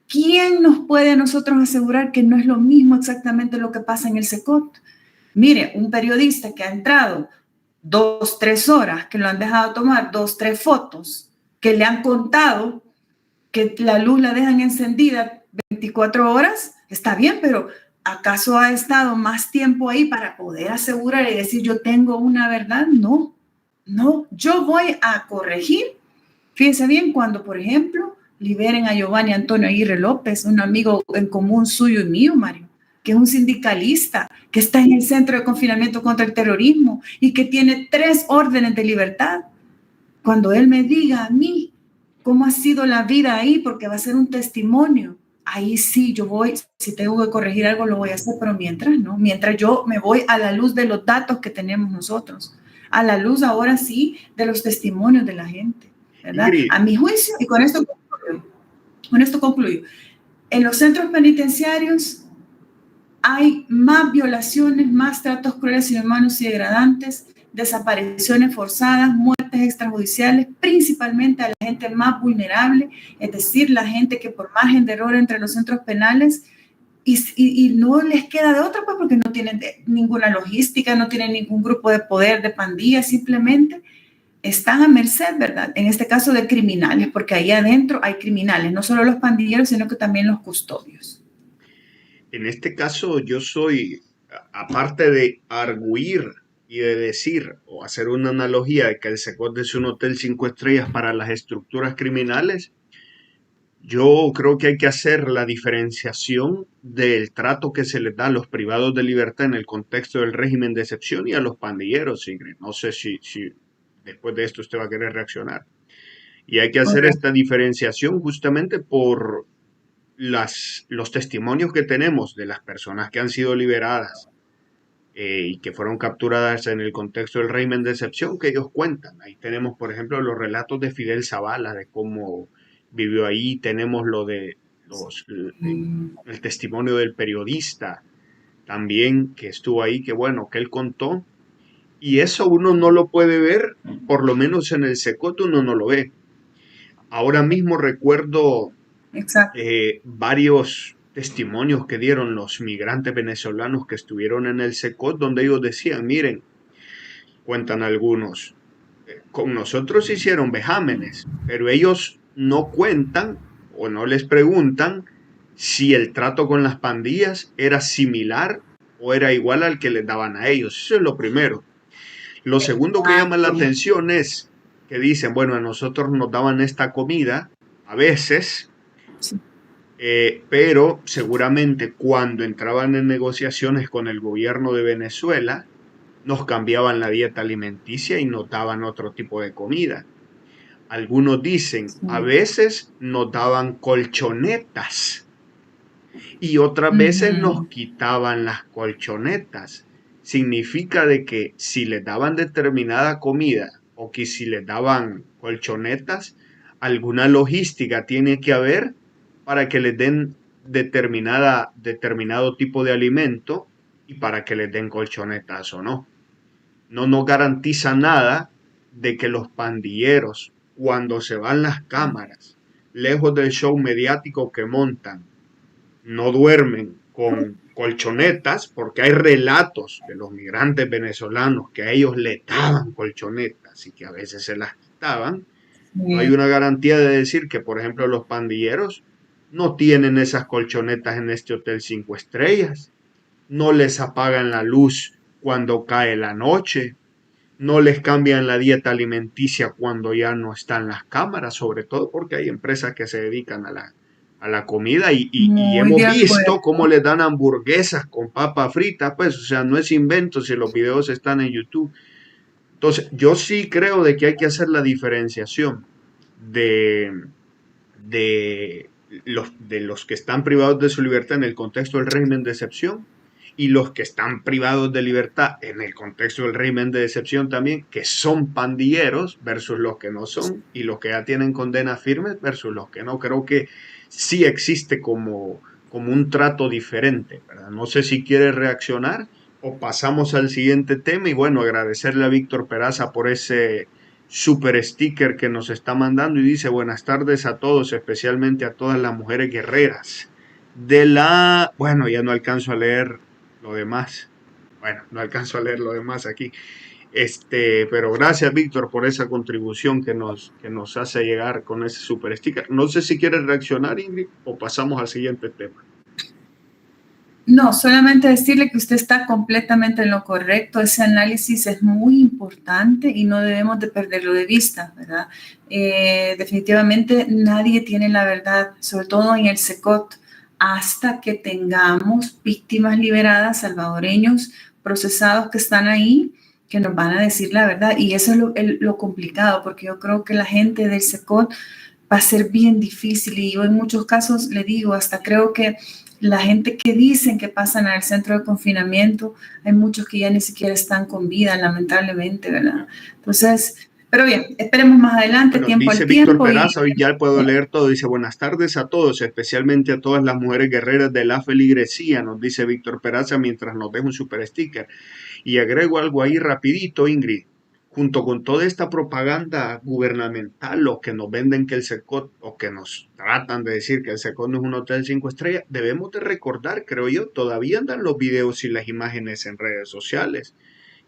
¿quién nos puede a nosotros asegurar que no es lo mismo exactamente lo que pasa en el SECOT? Mire, un periodista que ha entrado 2, 3 horas, que lo han dejado tomar 2, 3 fotos, que le han contado que la luz la dejan encendida 24 horas, está bien, pero ¿acaso ha estado más tiempo ahí para poder asegurar y decir yo tengo una verdad? No, no, yo voy a corregir. Fíjese bien, cuando, por ejemplo, liberen a Giovanni Antonio Aguirre López, un amigo en común suyo y mío, Mario, que es un sindicalista, que está en el Centro de Confinamiento contra el Terrorismo y que tiene 3 órdenes de libertad. Cuando él me diga a mí cómo ha sido la vida ahí, porque va a ser un testimonio, ahí sí yo voy, si tengo que corregir algo lo voy a hacer, pero mientras no, mientras yo me voy a la luz de los datos que tenemos nosotros, a la luz ahora sí de los testimonios de la gente, ¿verdad? Ingrid, A mi juicio, y con esto concluyo, en los centros penitenciarios hay más violaciones, más tratos crueles, inhumanos y degradantes, desapariciones forzadas, muertes extrajudiciales, principalmente a la gente más vulnerable, es decir, la gente que por margen de error entre los centros penales y no les queda de otra, pues porque no tienen ninguna logística, no tienen ningún grupo de poder, de pandillas, simplemente están a merced, ¿verdad? En este caso de criminales, porque ahí adentro hay criminales, no solo los pandilleros, sino que también los custodios. en este caso yo soy, aparte de arguir y de decir o hacer una analogía de que el Secot es un hotel 5 estrellas para las estructuras criminales, yo creo que hay que hacer la diferenciación del trato que se les da a los privados de libertad en el contexto del régimen de excepción y a los pandilleros, Ingrid. No sé si después de esto usted va a querer reaccionar. Y hay que hacer Correcto. esta diferenciación justamente por los testimonios que tenemos de las personas que han sido liberadas y que fueron capturadas en el contexto del régimen de excepción que ellos cuentan. Ahí tenemos, por ejemplo, los relatos de Fidel Zavala, de cómo vivió ahí, tenemos lo de el testimonio del periodista también que estuvo ahí, que bueno, que él contó, y eso uno no lo puede ver, por lo menos en el Secot uno no lo ve. Ahora mismo recuerdo Exacto. varios testimonios que dieron los migrantes venezolanos que estuvieron en el Secot, donde ellos decían, miren, cuentan algunos, con nosotros hicieron vejámenes, pero ellos no cuentan o no les preguntan si el trato con las pandillas era similar o era igual al que les daban a ellos. Eso es lo primero. Lo segundo que llama la Exacto. atención es que dicen, bueno, a nosotros nos daban esta comida a veces, Sí. pero seguramente cuando entraban en negociaciones con el gobierno de Venezuela, nos cambiaban la dieta alimenticia y nos daban otro tipo de comida. Algunos dicen, a Sí. veces nos daban colchonetas y otras veces nos quitaban las colchonetas. Significa de que si les daban determinada comida o que si les daban colchonetas, alguna logística tiene que haber para que les den determinado tipo de alimento y para que les den colchonetas o no. No nos garantiza nada de que los pandilleros, cuando se van las cámaras, lejos del show mediático que montan, no duermen con colchonetas, porque hay relatos de los migrantes venezolanos que a ellos le daban colchonetas y que a veces se las quitaban. No hay una garantía de decir que, por ejemplo, los pandilleros no tienen esas colchonetas en este hotel 5 estrellas, no les apagan la luz cuando cae la noche, no les cambian la dieta alimenticia cuando ya no están las cámaras, sobre todo porque hay empresas que se dedican a la comida y Muy hemos de acuerdo. visto cómo les dan hamburguesas con papa frita, pues, o sea, no es invento si los videos están en YouTube. Entonces, yo sí creo de que hay que hacer la diferenciación de, de los que están privados de su libertad en el contexto del régimen de excepción y los que están privados de libertad en el contexto del régimen de excepción también, que son pandilleros versus los que no son y los que ya tienen condenas firmes versus los que no. Creo que sí existe como un trato diferente, ¿verdad? No sé si quiere reaccionar o pasamos al siguiente tema y bueno, agradecerle a Víctor Peraza por ese super sticker que nos está mandando y dice buenas tardes a todos, especialmente a todas las mujeres guerreras bueno, ya no alcanzo a leer lo demás. Bueno, no alcanzo a leer lo demás aquí. Pero gracias, Víctor, por esa contribución que nos hace llegar con ese super sticker. No sé si quieres reaccionar, Ingrid, o pasamos al siguiente tema. No, solamente decirle que usted está completamente en lo correcto. Ese análisis es muy importante y no debemos de perderlo de vista, ¿verdad? Definitivamente nadie tiene la verdad, sobre todo en el SECOT. hasta que tengamos víctimas liberadas, salvadoreños procesados que están ahí, que nos van a decir la verdad. Y eso es lo complicado, porque yo creo que la gente del SECOT va a ser bien difícil. Y yo en muchos casos le digo, hasta creo que la gente que dicen que pasan al centro de confinamiento, hay muchos que ya ni siquiera están con vida, lamentablemente, ¿verdad? Entonces, pero bien, esperemos más adelante, Bueno, tiempo dice al Víctor tiempo. Peraza, hoy ya puedo leer todo. Dice, buenas tardes a todos, especialmente a todas las mujeres guerreras de la feligresía, nos dice Víctor Peraza mientras nos deja un super sticker. Y agrego algo ahí rapidito, Ingrid. Junto con toda esta propaganda gubernamental, los que nos venden que el SECOT, o que nos tratan de decir que el SECOT no es un hotel 5 estrellas, debemos de recordar, creo yo, todavía andan los videos y las imágenes en redes sociales.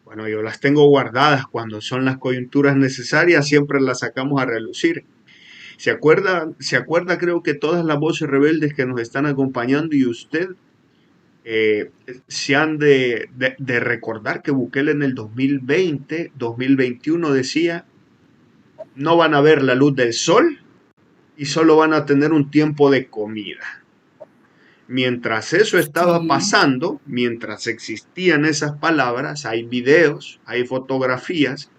Bueno, yo las tengo guardadas cuando son las coyunturas necesarias, siempre las sacamos a relucir. Se acuerda creo que todas las voces rebeldes que nos están acompañando y usted eh, se han de recordar que Bukele en el 2020, 2021 decía, no van a ver la luz del sol y solo van a tener un tiempo de comida. Mientras eso estaba Sí, pasando, mientras existían esas palabras, hay videos, hay fotografías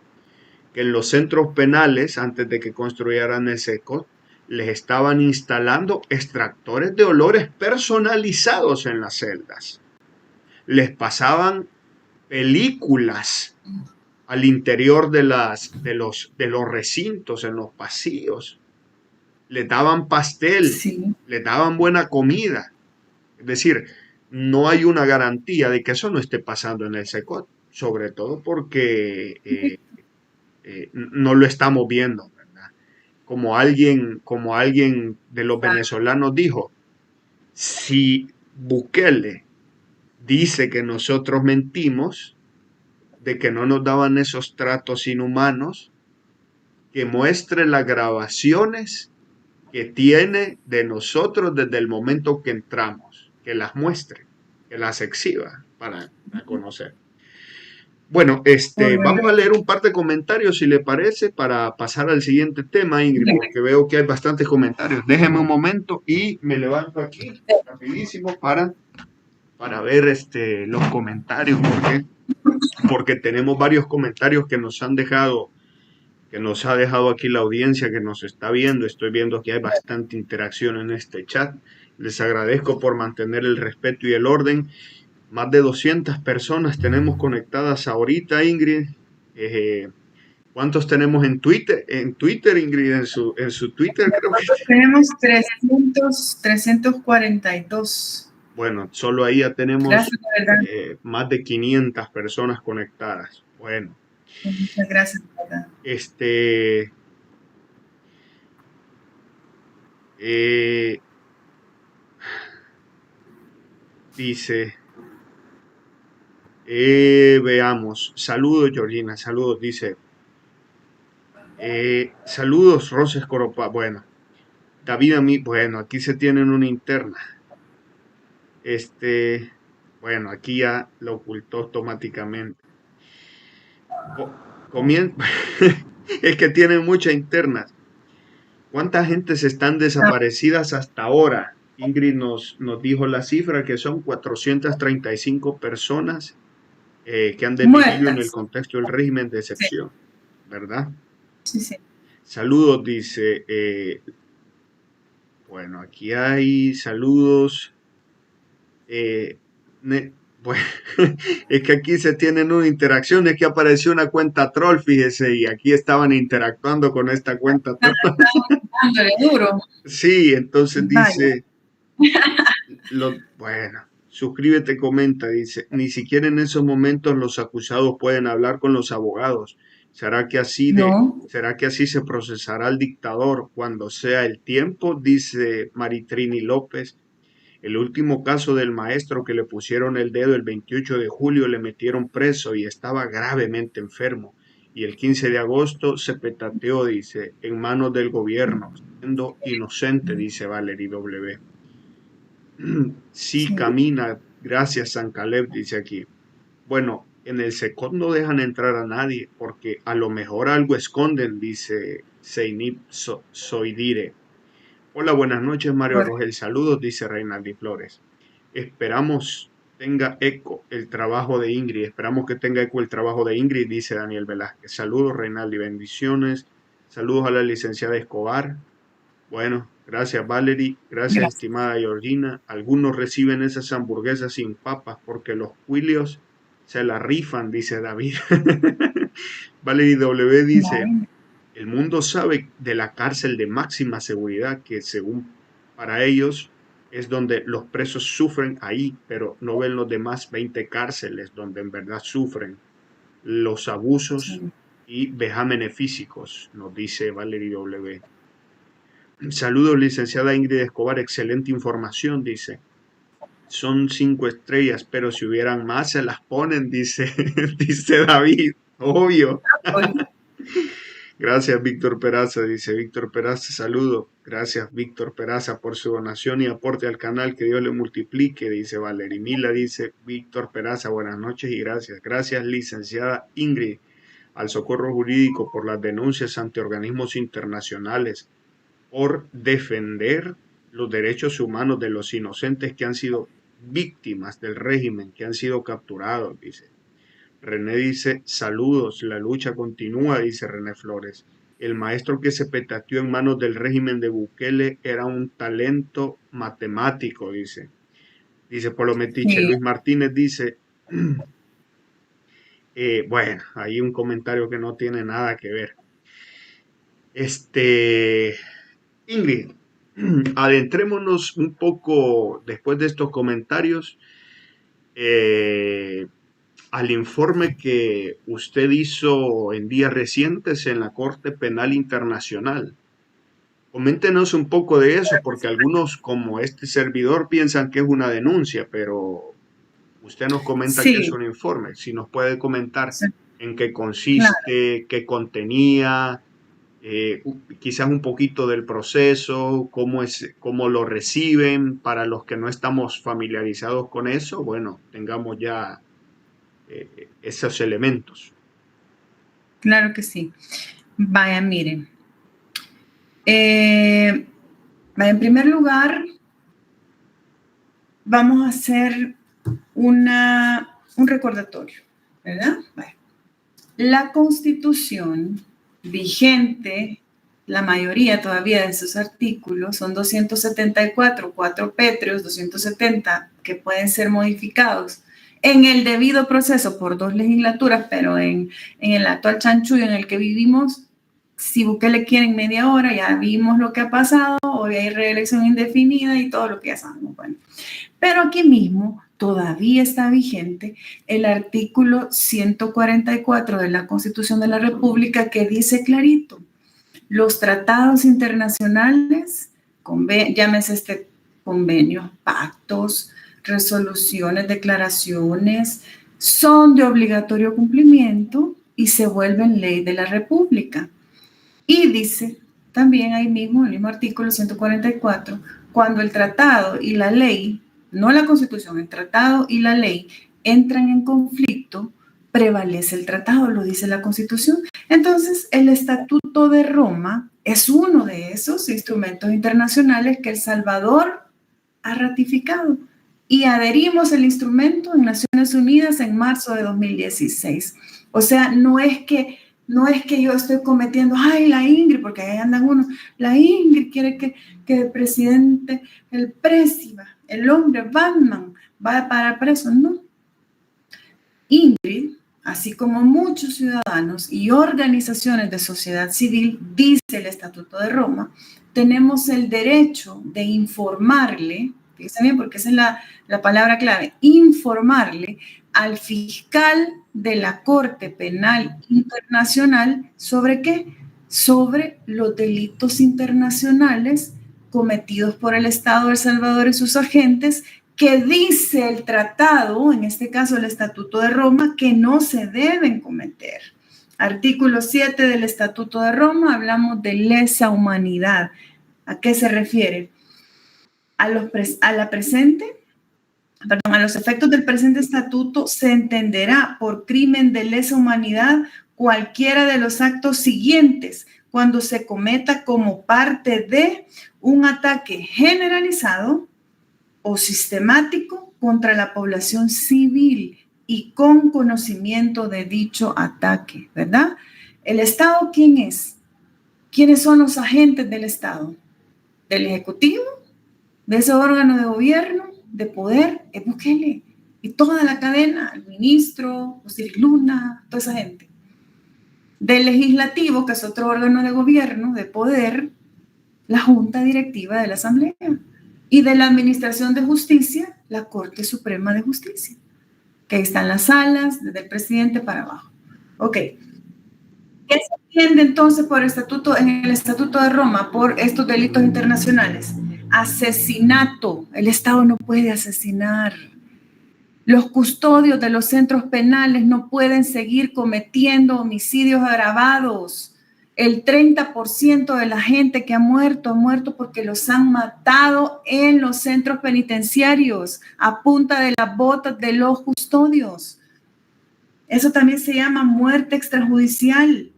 que en los centros penales, antes de que construyeran el SECO, les estaban instalando extractores de olores personalizados en las celdas. Les pasaban películas al interior de los recintos, en los pasillos. Les daban pastel, sí. les daban buena comida. Es decir, no hay una garantía de que eso no esté pasando en el SECOT, sobre todo porque no lo estamos viendo, ¿verdad? Como alguien de los venezolanos dijo, si Bukele dice que nosotros mentimos, de que no nos daban esos tratos inhumanos, que muestre las grabaciones que tiene de nosotros desde el momento que entramos, que las muestre, que las exhiba para conocer. Bueno, Por vamos a verdad. leer un par de comentarios, si le parece, para pasar al siguiente tema, Ingrid, porque veo que hay bastantes comentarios. Déjeme un momento y me levanto aquí rapidísimo para ver los comentarios, porque tenemos varios comentarios que nos ha dejado aquí la audiencia que nos está viendo. Estoy viendo que hay bastante interacción en este chat. Les agradezco por mantener el respeto y el orden. Más de 200 personas tenemos conectadas ahorita, Ingrid. Eh, ¿Cuántos tenemos en Twitter? En Twitter, Ingrid, en su Twitter creo que... Tenemos 342. Bueno, solo ahí ya tenemos Gracias, de verdad. más de 500 personas conectadas. Bueno, Muchas gracias, de verdad. este... eh, dice... veamos. Saludos, Georgina. Saludos, dice. Saludos, Rosa Escoropa. Bueno, David a mí. Bueno, aquí se tienen una interna. Este. Bueno, aquí ya lo ocultó automáticamente. Comien es que tienen muchas internas. ¿Cuánta gente se están desaparecidas hasta ahora? Ingrid nos dijo la cifra que son 435 personas que han devivido en el Muertas. contexto del régimen de Sí, excepción, ¿verdad? sí, sí. Saludos, dice. Bueno, aquí hay saludos. eh, bueno, es que aquí se tienen una interacción, es que apareció una cuenta troll, fíjese, y aquí estaban interactuando con esta cuenta troll. Dándole duro. Sí, entonces Vaya. dice, bueno, suscríbete, comenta, dice, ni siquiera en esos momentos los acusados pueden hablar con los abogados. No. ¿Será que así se procesará al dictador cuando sea el tiempo? Dice Maritrini López. El último caso del maestro que le pusieron el dedo el 28 de julio le metieron preso y estaba gravemente enfermo. Y el 15 de agosto se petateó, dice, en manos del gobierno, siendo inocente, dice Valerie W. Sí, Sí. camina, gracias San Caleb, dice aquí. Bueno, en el SECOT no dejan entrar a nadie porque a lo mejor algo esconden, dice Seinib Soidire. Hola, buenas noches, Mario Por- Rogel. Saludos, dice Reinaldi Flores. Esperamos tenga eco el trabajo de Ingrid. Esperamos que tenga eco el trabajo de Ingrid, dice Daniel Velázquez. Saludos, Reinaldi. Bendiciones. Saludos a la licenciada Escobar. Bueno, gracias, Valerie. Gracias, Gracias. estimada Georgina. Algunos reciben esas hamburguesas sin papas porque los cuilios se la rifan, dice David. Valerie W dice, Vale. el mundo sabe de la cárcel de máxima seguridad que según para ellos es donde los presos sufren ahí, pero no ven los demás 20 cárceles donde en verdad sufren los abusos Sí. y vejámenes físicos, nos dice Valerie W. Saludos, licenciada Ingrid Escobar, excelente información, dice. Son 5 estrellas, pero si hubieran más se las ponen, dice, dice David, obvio. Oye, Gracias, Víctor Peraza, dice Víctor Peraza, saludo. Gracias, Víctor Peraza, por su donación y aporte al canal, que Dios le multiplique, dice Valery Mila, dice Víctor Peraza, buenas noches y gracias. Gracias, licenciada Ingrid, al Socorro Jurídico por las denuncias ante organismos internacionales, por defender los derechos humanos de los inocentes que han sido víctimas del régimen, que han sido capturados, dice. René dice, saludos, la lucha continúa, dice René Flores. El maestro que se petateó en manos del régimen de Bukele era un talento matemático, dice. Dice Polo Metiche. sí, Luis Martínez dice, bueno, hay un comentario que no tiene nada que ver. Ingrid, adentrémonos un poco después de estos comentarios eh, al informe que usted hizo en días recientes en la Corte Penal Internacional. Coméntenos un poco de eso, porque algunos, como este servidor, piensan que es una denuncia, pero usted nos comenta que es sí, un informe. Si nos puede comentar sí, en qué claro. consiste, qué contenía, quizás un poquito del proceso, cómo lo reciben, para los que no estamos familiarizados con eso, bueno, tengamos ya esos elementos. Claro que sí. Vaya, miren. Eh, en primer lugar, vamos a hacer un recordatorio, ¿verdad? Vaya. La Constitución vigente, la mayoría todavía de sus artículos, son 274, 4 pétreos, 270, que pueden ser modificados en el debido proceso por 2 legislaturas, pero en el actual chanchullo en el que vivimos, si Bukele quiere en media hora, ya vimos lo que ha pasado, hoy hay reelección indefinida y todo lo que ya sabemos. Bueno, pero aquí mismo todavía está vigente el artículo 144 de la Constitución de la República, que dice clarito, los tratados internacionales, llámese este convenio, pactos, resoluciones, declaraciones, son de obligatorio cumplimiento y se vuelven ley de la República. Y dice también ahí mismo, el mismo artículo 144, cuando el tratado y la ley, no la Constitución, el tratado y la ley entran en conflicto, prevalece el tratado, lo dice la Constitución. Entonces, el Estatuto de Roma es uno de esos instrumentos internacionales que El Salvador ha ratificado y adherimos el instrumento en Naciones Unidas en marzo de 2016. O sea, no es que yo estoy cometiendo, ay, la Ingrid, porque ahí andan unos, la Ingrid quiere que el presidente, el présiba, el hombre Batman, vaya para preso. No. Ingrid, así como muchos ciudadanos y organizaciones de sociedad civil, dice el Estatuto de Roma, tenemos el derecho de informarle, fíjense bien porque esa es la palabra clave, informarle al fiscal de la Corte Penal Internacional sobre qué, sobre los delitos internacionales cometidos por el Estado de El Salvador y sus agentes, que dice el tratado, en este caso el Estatuto de Roma, que no se deben cometer. Artículo 7 del Estatuto de Roma, hablamos de lesa humanidad. ¿A qué se refiere? A los efectos del presente estatuto se entenderá por crimen de lesa humanidad cualquiera de los actos siguientes cuando se cometa como parte de un ataque generalizado o sistemático contra la población civil y con conocimiento de dicho ataque, ¿verdad? ¿El Estado quién es? ¿Quiénes son los agentes del Estado? ¿Del Ejecutivo? ¿De ese órgano de gobierno, de poder? Es Bukele. Y toda la cadena, el ministro, Osiris Luna, toda esa gente. Del Legislativo, que es otro órgano de gobierno, de poder, la Junta Directiva de la Asamblea. Y de la Administración de Justicia, la Corte Suprema de Justicia, que ahí están las salas, desde el presidente para abajo. Ok. ¿Qué se entiende entonces por estatuto, en el Estatuto de Roma por estos delitos internacionales? Asesinato. El Estado no puede asesinar. Los custodios de los centros penales no pueden seguir cometiendo homicidios agravados. El 30% de la gente que ha muerto porque los han matado en los centros penitenciarios a punta de las botas de los custodios. Eso también se llama muerte extrajudicial.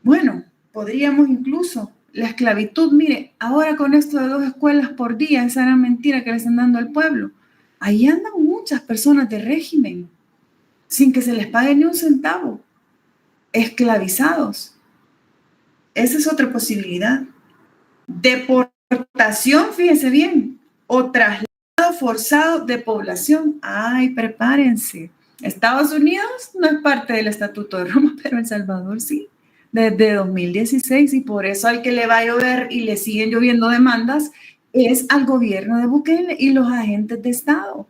Bueno, podríamos incluso la esclavitud. Mire, ahora con esto de 2 escuelas por día, esa era mentira que le están dando al pueblo. Ahí andan muchas personas de régimen, sin que se les pague ni un centavo, esclavizados. Esa es otra posibilidad. Deportación, fíjense bien, o traslado forzado de población. Ay, prepárense. Estados Unidos no es parte del Estatuto de Roma, pero El Salvador sí, desde 2016, y por eso al que le va a llover y le siguen lloviendo demandas es al gobierno de Bukele y los agentes de Estado.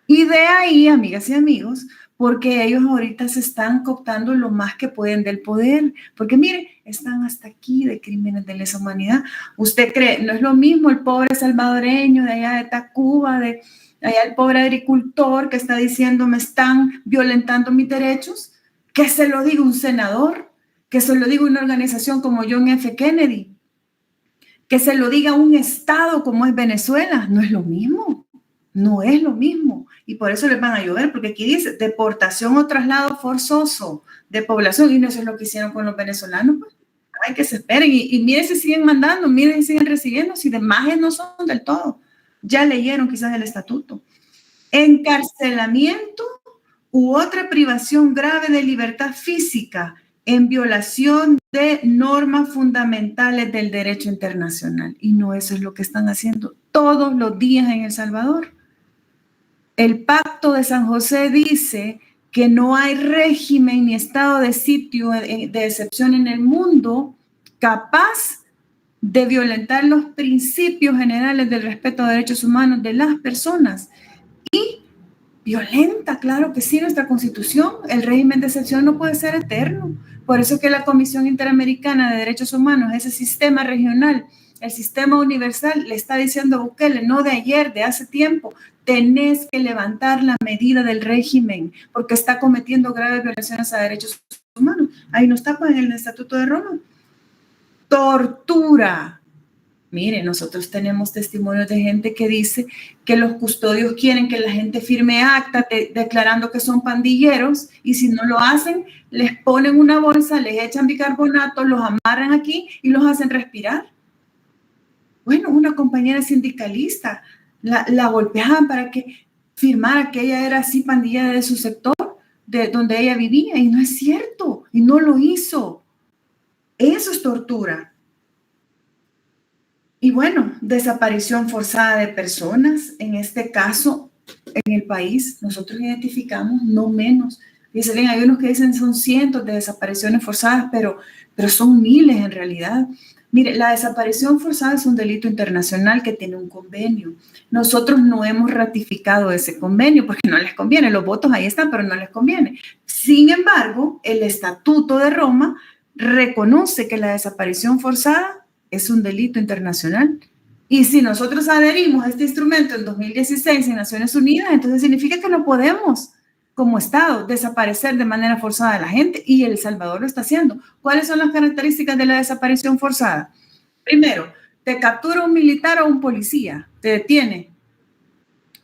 Y de ahí, amigas y amigos, porque ellos ahorita se están cooptando lo más que pueden del poder, porque miren, están hasta aquí de crímenes de lesa humanidad. ¿Usted cree? No es lo mismo el pobre salvadoreño de allá de Tacuba, de allá el pobre agricultor que está diciendo me están violentando mis derechos, que se lo diga un senador, que se lo diga una organización como John F. Kennedy, que se lo diga un estado como es Venezuela. No es lo mismo, no es lo mismo. Y por eso les van a llover, porque aquí dice deportación o traslado forzoso de población, y no eso es lo que hicieron con los venezolanos, pues. Ay, que se esperen, y miren si siguen mandando, miren si siguen recibiendo, si de majes no son del todo. Ya leyeron quizás el estatuto. Encarcelamiento u otra privación grave de libertad física en violación de normas fundamentales del derecho internacional. Y no, eso es lo que están haciendo todos los días en El Salvador. El Pacto de San José dice que no hay régimen ni estado de sitio de excepción en el mundo capaz de violentar los principios generales del respeto a derechos humanos de las personas. Y violenta, claro que sí, nuestra Constitución. El régimen de excepción no puede ser eterno. Por eso es que la Comisión Interamericana de Derechos Humanos, ese sistema regional, el sistema universal, le está diciendo a Bukele, no de ayer, de hace tiempo, tenés que levantar la medida del régimen porque está cometiendo graves violaciones a derechos humanos. Ahí no está pues, en el Estatuto de Roma. Tortura. Mire, nosotros tenemos testimonios de gente que dice que los custodios quieren que la gente firme acta declarando que son pandilleros, y si no lo hacen, les ponen una bolsa, les echan bicarbonato, los amarran aquí y los hacen respirar. Bueno, una compañera sindicalista la golpeaban para que firmara que ella era así pandilla de su sector, de donde ella vivía, y no es cierto, y no lo hizo. Eso es tortura. Y bueno, desaparición forzada de personas, en este caso, en el país, nosotros identificamos no menos. Dicen, hay unos que dicen son cientos de desapariciones forzadas, pero son miles en realidad. Mire, la desaparición forzada es un delito internacional que tiene un convenio. Nosotros no hemos ratificado ese convenio porque no les conviene. Los votos ahí están, pero no les conviene. Sin embargo, el Estatuto de Roma reconoce que la desaparición forzada es un delito internacional. Y si nosotros adherimos a este instrumento en 2016 en Naciones Unidas, entonces significa que no podemos, como Estado, desaparecer de manera forzada a la gente, y El Salvador lo está haciendo. ¿Cuáles son las características de la desaparición forzada? Primero, te captura un militar o un policía, te detiene.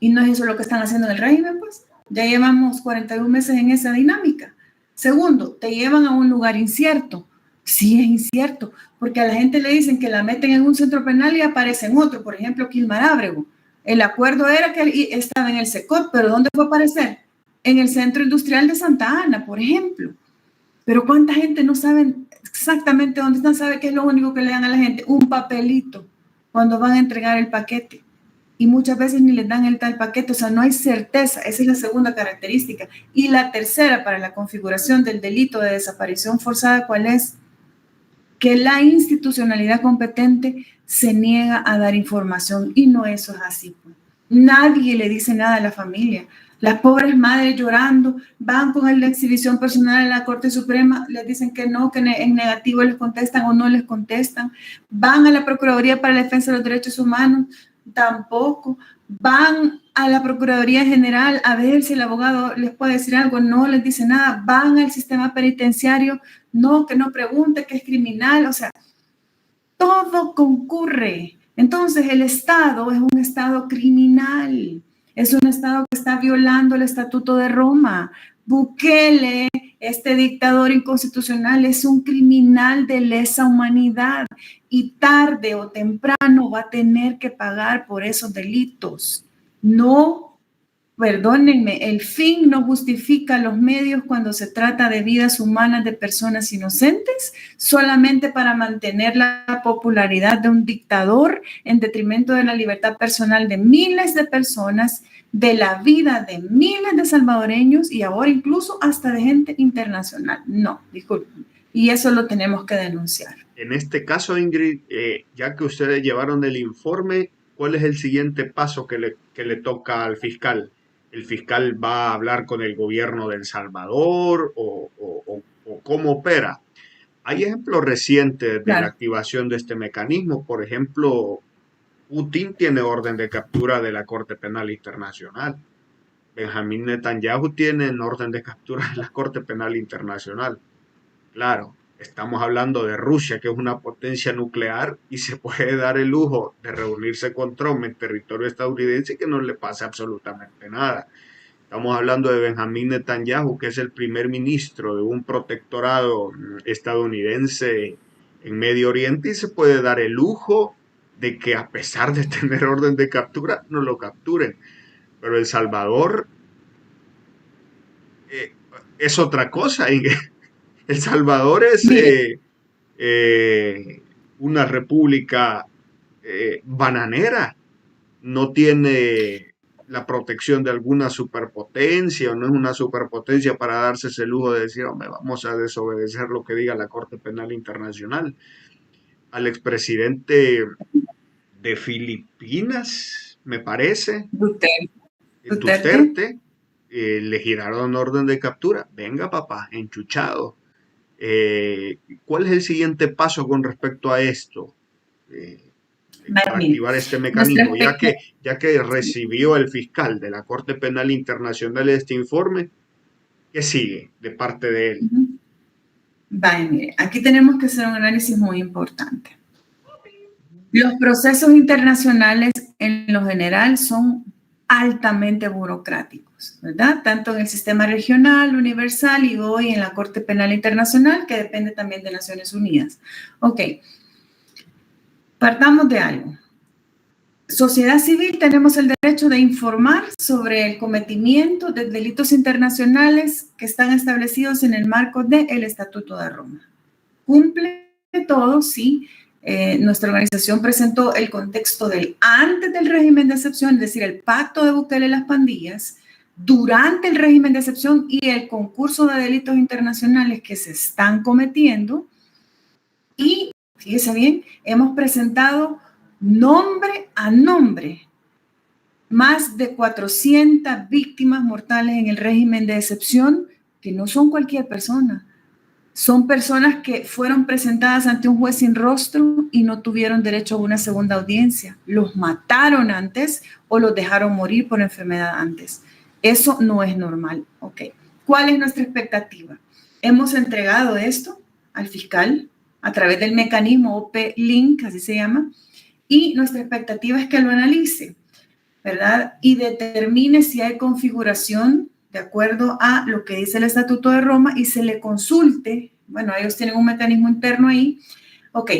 Y no es eso lo que están haciendo en el régimen, pues. Ya llevamos 41 meses en esa dinámica. Segundo, te llevan a un lugar incierto. Sí, es incierto, porque a la gente le dicen que la meten en un centro penal y aparece en otro, por ejemplo, Quilmar Ábrego. El acuerdo era que estaba en el SECOT, pero ¿dónde fue a aparecer? En el Centro Industrial de Santa Ana, por ejemplo. Pero ¿cuánta gente no sabe exactamente dónde están? ¿Sabe qué es lo único que le dan a la gente? Un papelito cuando van a entregar el paquete. Y muchas veces ni les dan el tal paquete, o sea, no hay certeza. Esa es la segunda característica. Y la tercera, para la configuración del delito de desaparición forzada, ¿cuál es? Que la institucionalidad competente se niega a dar información, y no, eso es así. Nadie le dice nada a la familia. Las pobres madres llorando van con la exhibición personal a la Corte Suprema, les dicen que no, que en negativo les contestan o no les contestan. Van a la Procuraduría para la Defensa de los Derechos Humanos, tampoco. Van a la Procuraduría General a ver si el abogado les puede decir algo, no les dice nada. Van al sistema penitenciario, no, que no pregunte, que es criminal, o sea, todo concurre. Entonces, el Estado es un Estado criminal, es un Estado que está violando el Estatuto de Roma. Bukele, este dictador inconstitucional, es un criminal de lesa humanidad y tarde o temprano va a tener que pagar por esos delitos. No, perdónenme, el fin no justifica los medios cuando se trata de vidas humanas de personas inocentes, solamente para mantener la popularidad de un dictador en detrimento de la libertad personal de miles de personas, de la vida de miles de salvadoreños y ahora incluso hasta de gente internacional. No, disculpen. Y eso lo tenemos que denunciar. En este caso, Ingrid, ya que ustedes llevaron el informe, ¿cuál es el siguiente paso que le toca al fiscal? ¿El fiscal va a hablar con el gobierno de El Salvador o cómo opera? Hay ejemplos recientes de la Claro. activación de este mecanismo. Por ejemplo, Putin tiene orden de captura de la Corte Penal Internacional. Benjamín Netanyahu tiene orden de captura de la Corte Penal Internacional. Claro, estamos hablando de Rusia, que es una potencia nuclear y se puede dar el lujo de reunirse con Trump en territorio estadounidense y que no le pase absolutamente nada. Estamos hablando de Benjamín Netanyahu, que es el primer ministro de un protectorado estadounidense en Medio Oriente y se puede dar el lujo de que a pesar de tener orden de captura, no lo capturen. Pero El Salvador eh, es otra cosa. El Salvador es una república bananera, no tiene la protección de alguna superpotencia, o no es una superpotencia para darse ese lujo de decir, hombre, vamos a desobedecer lo que diga la Corte Penal Internacional. Al expresidente de Filipinas, me parece, Duterte. Duterte. Duterte, le giraron orden de captura. Venga, papá, enchuchado. ¿Cuál es el siguiente paso con respecto a esto? Para activar este mecanismo, ya que recibió el fiscal de la Corte Penal Internacional este informe, ¿qué sigue de parte de él? Vale, mire, aquí tenemos que hacer un análisis muy importante. Los procesos internacionales en lo general son altamente burocráticos, ¿verdad? Tanto en el sistema regional, universal y hoy en la Corte Penal Internacional, que depende también de Naciones Unidas. Ok, partamos de algo. Sociedad civil, tenemos el derecho de informar sobre el cometimiento de delitos internacionales que están establecidos en el marco del Estatuto de Roma. Cumple todo, sí. Nuestra organización presentó el contexto del antes del régimen de excepción, es decir, el pacto de Bukele y las pandillas, durante el régimen de excepción y el concurso de delitos internacionales que se están cometiendo. Y, fíjese bien, hemos presentado nombre a nombre más de 400 víctimas mortales en el régimen de excepción, que no son cualquier persona. Son personas que fueron presentadas ante un juez sin rostro y no tuvieron derecho a una segunda audiencia. Los mataron antes o los dejaron morir por enfermedad antes. Eso no es normal. Ok. ¿Cuál es nuestra expectativa? Hemos entregado esto al fiscal a través del mecanismo OP-Link, así se llama, y nuestra expectativa es que lo analice, ¿verdad? Y determine si hay configuración de acuerdo a lo que dice el Estatuto de Roma y se le consulte bueno, ellos tienen un mecanismo interno ahí. Ok,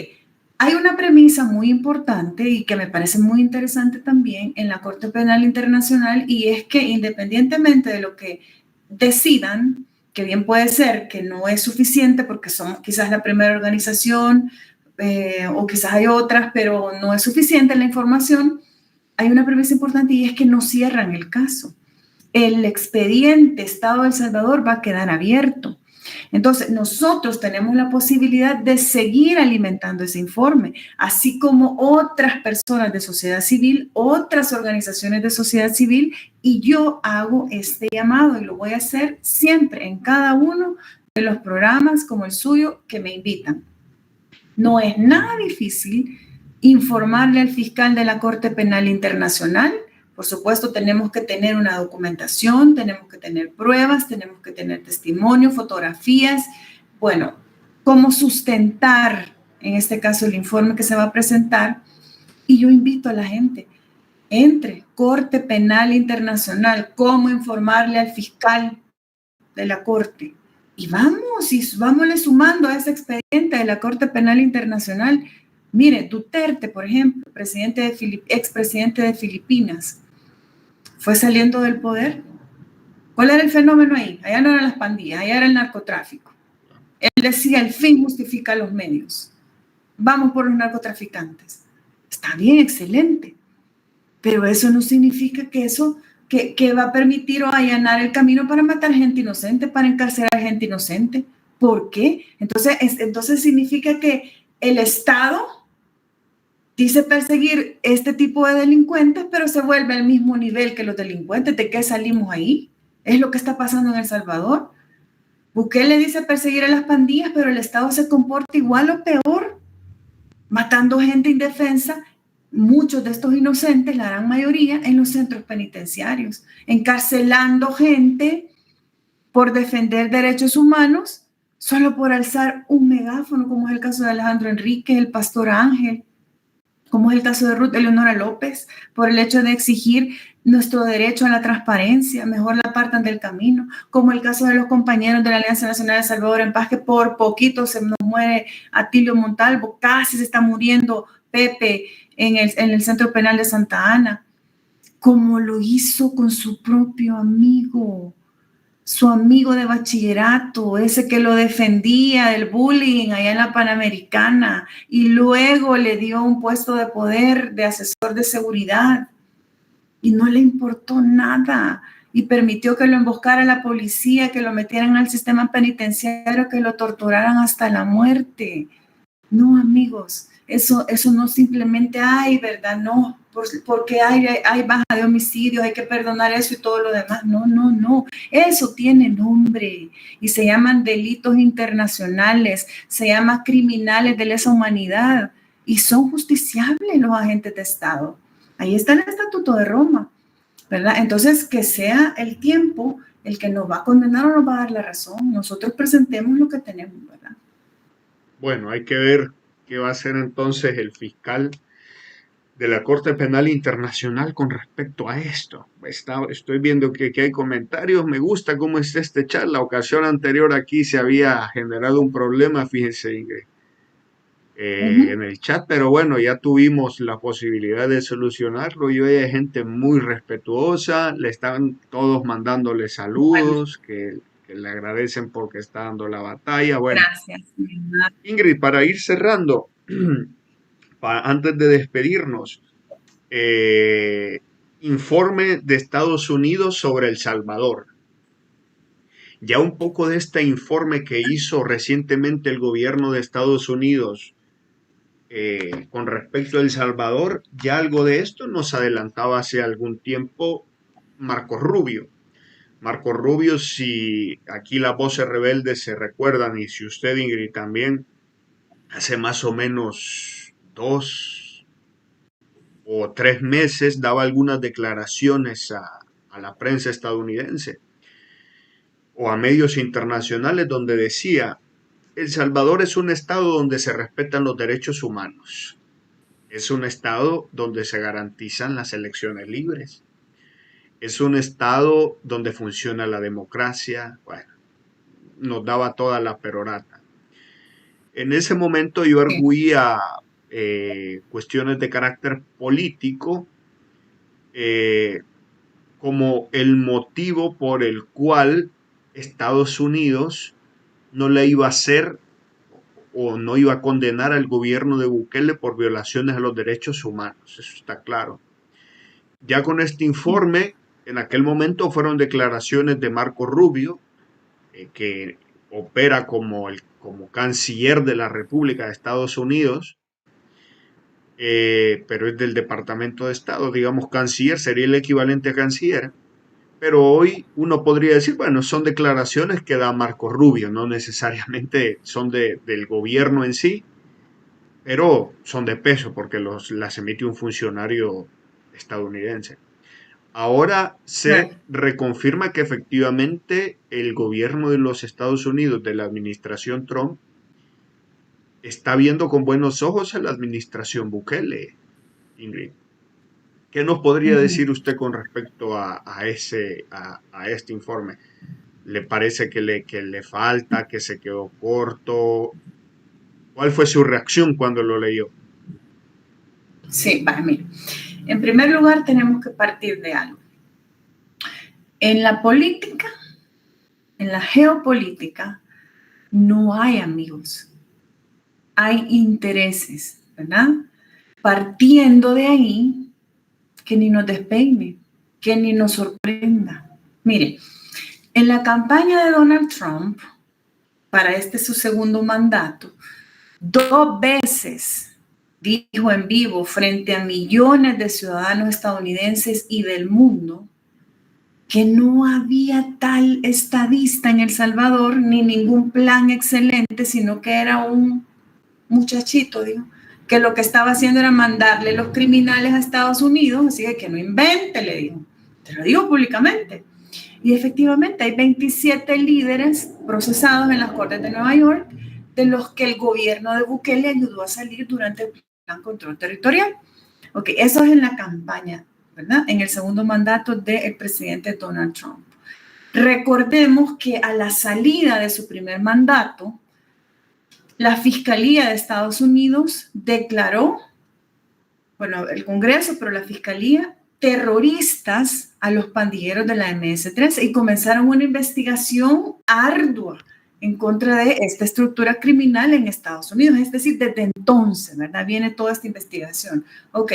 hay una premisa muy importante y que me parece muy interesante también en la Corte Penal Internacional, y es que independientemente de lo que decidan, que bien puede ser que no es suficiente porque somos quizás la primera organización o quizás hay otras, pero no es suficiente la información, hay una premisa importante y es que no cierran el caso. El expediente Estado de El Salvador va a quedar abierto. Entonces, nosotros tenemos la posibilidad de seguir alimentando ese informe, así como otras personas de sociedad civil, otras organizaciones de sociedad civil, y yo hago este llamado y lo voy a hacer siempre en cada uno de los programas como el suyo que me invitan. No es nada difícil informarle al fiscal de la Corte Penal Internacional. Por supuesto, tenemos que tener una documentación, tenemos que tener pruebas, tenemos que tener testimonio, fotografías. Bueno, cómo sustentar, en este caso, el informe que se va a presentar. Y yo invito a la gente, entre Corte Penal Internacional, cómo informarle al fiscal de la Corte. Y vámonos sumando a ese expediente de la Corte Penal Internacional. Mire, Duterte, por ejemplo, expresidente de Filipinas, fue saliendo del poder. ¿Cuál era el fenómeno ahí? Allá no eran las pandillas, allá era el narcotráfico. Él decía, el fin justifica los medios. Vamos por los narcotraficantes. Está bien, excelente. Pero eso no significa que va a permitir o allanar el camino para matar gente inocente, para encarcelar gente inocente. ¿Por qué? Entonces significa que el Estado dice perseguir este tipo de delincuentes, pero se vuelve al mismo nivel que los delincuentes. ¿De qué salimos ahí? Es lo que está pasando en El Salvador. Bukele dice perseguir a las pandillas, pero el Estado se comporta igual o peor, matando gente indefensa, muchos de estos inocentes, la gran mayoría, en los centros penitenciarios, encarcelando gente por defender derechos humanos, solo por alzar un megáfono, como es el caso de Alejandro Enríquez, el pastor Ángel, como es el caso de Ruth Eleonora López, por el hecho de exigir nuestro derecho a la transparencia, mejor la apartan del camino, como el caso de los compañeros de la Alianza Nacional de Salvador en Paz, que por poquito se nos muere Atilio Montalvo, casi se está muriendo Pepe en el Centro Penal de Santa Ana, como lo hizo con su propio amigo, su amigo de bachillerato, ese que lo defendía del bullying allá en la Panamericana, y luego le dio un puesto de poder de asesor de seguridad y no le importó nada y permitió que lo emboscara la policía, que lo metieran al sistema penitenciario, que lo torturaran hasta la muerte. No, amigos, eso no simplemente hay, ¿verdad? No, porque hay baja de homicidios, hay que perdonar eso y todo lo demás. No, no, no. Eso tiene nombre y se llaman delitos internacionales, se llama criminales de lesa humanidad y son justiciables los agentes de Estado. Ahí está el Estatuto de Roma, ¿verdad? Entonces, que sea el tiempo el que nos va a condenar o nos va a dar la razón. Nosotros presentemos lo que tenemos, ¿verdad? Bueno, hay que ver qué va a hacer entonces el fiscal de la Corte Penal Internacional con respecto a esto. Estoy viendo que hay comentarios. Me gusta cómo está este chat. La ocasión anterior aquí se había generado un problema, fíjense, Ingrid, en el chat, pero bueno, ya tuvimos la posibilidad de solucionarlo y hoy hay gente muy respetuosa. Le están todos mandándole Bueno, saludos, que le agradecen porque está dando la batalla. Bueno, gracias. Ingrid, para ir cerrando, antes de despedirnos, eh, informe de Estados Unidos sobre El Salvador. Ya un poco de este informe que hizo recientemente el gobierno de Estados Unidos con respecto a El Salvador, ya algo de esto nos adelantaba hace algún tiempo Marco Rubio. Marco Rubio, si aquí las voces rebeldes se recuerdan y si usted, Ingrid, también, hace más o menos 2 o 3 meses daba algunas declaraciones a la prensa estadounidense o a medios internacionales donde decía, El Salvador es un estado donde se respetan los derechos humanos, es un estado donde se garantizan las elecciones libres, es un estado donde funciona la democracia, bueno, nos daba toda la perorata. En ese momento yo sí, arguía cuestiones de carácter político eh, como el motivo por el cual Estados Unidos no le iba a hacer o no iba a condenar al gobierno de Bukele por violaciones a los derechos humanos. Eso está claro. Ya con este informe, en aquel momento fueron declaraciones de Marco Rubio, que opera como canciller de la República de Estados Unidos, pero es del Departamento de Estado, digamos, canciller sería el equivalente a canciller. Pero hoy uno podría decir, bueno, son declaraciones que da Marco Rubio, no necesariamente son del gobierno en sí, pero son de peso porque las emite un funcionario estadounidense. Ahora se right. reconfirma que efectivamente el gobierno de los Estados Unidos de la administración Trump está viendo con buenos ojos a la administración Bukele, Ingrid. ¿Qué nos podría Ujú. decir usted con respecto a este informe? ¿Le parece que le falta, que se quedó corto? ¿Cuál fue su reacción cuando lo leyó? Sí, va, mire. En primer lugar, tenemos que partir de algo. En la política, en la geopolítica, no hay amigos, hay intereses, ¿verdad? Partiendo de ahí, que ni nos despeine, que ni nos sorprenda. Mire, en la campaña de Donald Trump, para este su segundo mandato, 2 veces dijo en vivo frente a millones de ciudadanos estadounidenses y del mundo que no había tal estadista en El Salvador ni ningún plan excelente, sino que era un muchachito, digo, que lo que estaba haciendo era mandarle los criminales a Estados Unidos, así que no invente, le digo, te lo digo públicamente. Y efectivamente hay 27 líderes procesados en las Cortes de Nueva York, de los que el gobierno de Bukele ayudó a salir durante el plan control territorial. Ok, eso es en la campaña, ¿verdad? En el segundo mandato del presidente Donald Trump. Recordemos que a la salida de su primer mandato, la Fiscalía de Estados Unidos declaró, bueno, el Congreso, pero la Fiscalía, terroristas a los pandilleros de la MS-13 y comenzaron una investigación ardua en contra de esta estructura criminal en Estados Unidos. Es decir, desde entonces, ¿verdad? Viene toda esta investigación. Ok.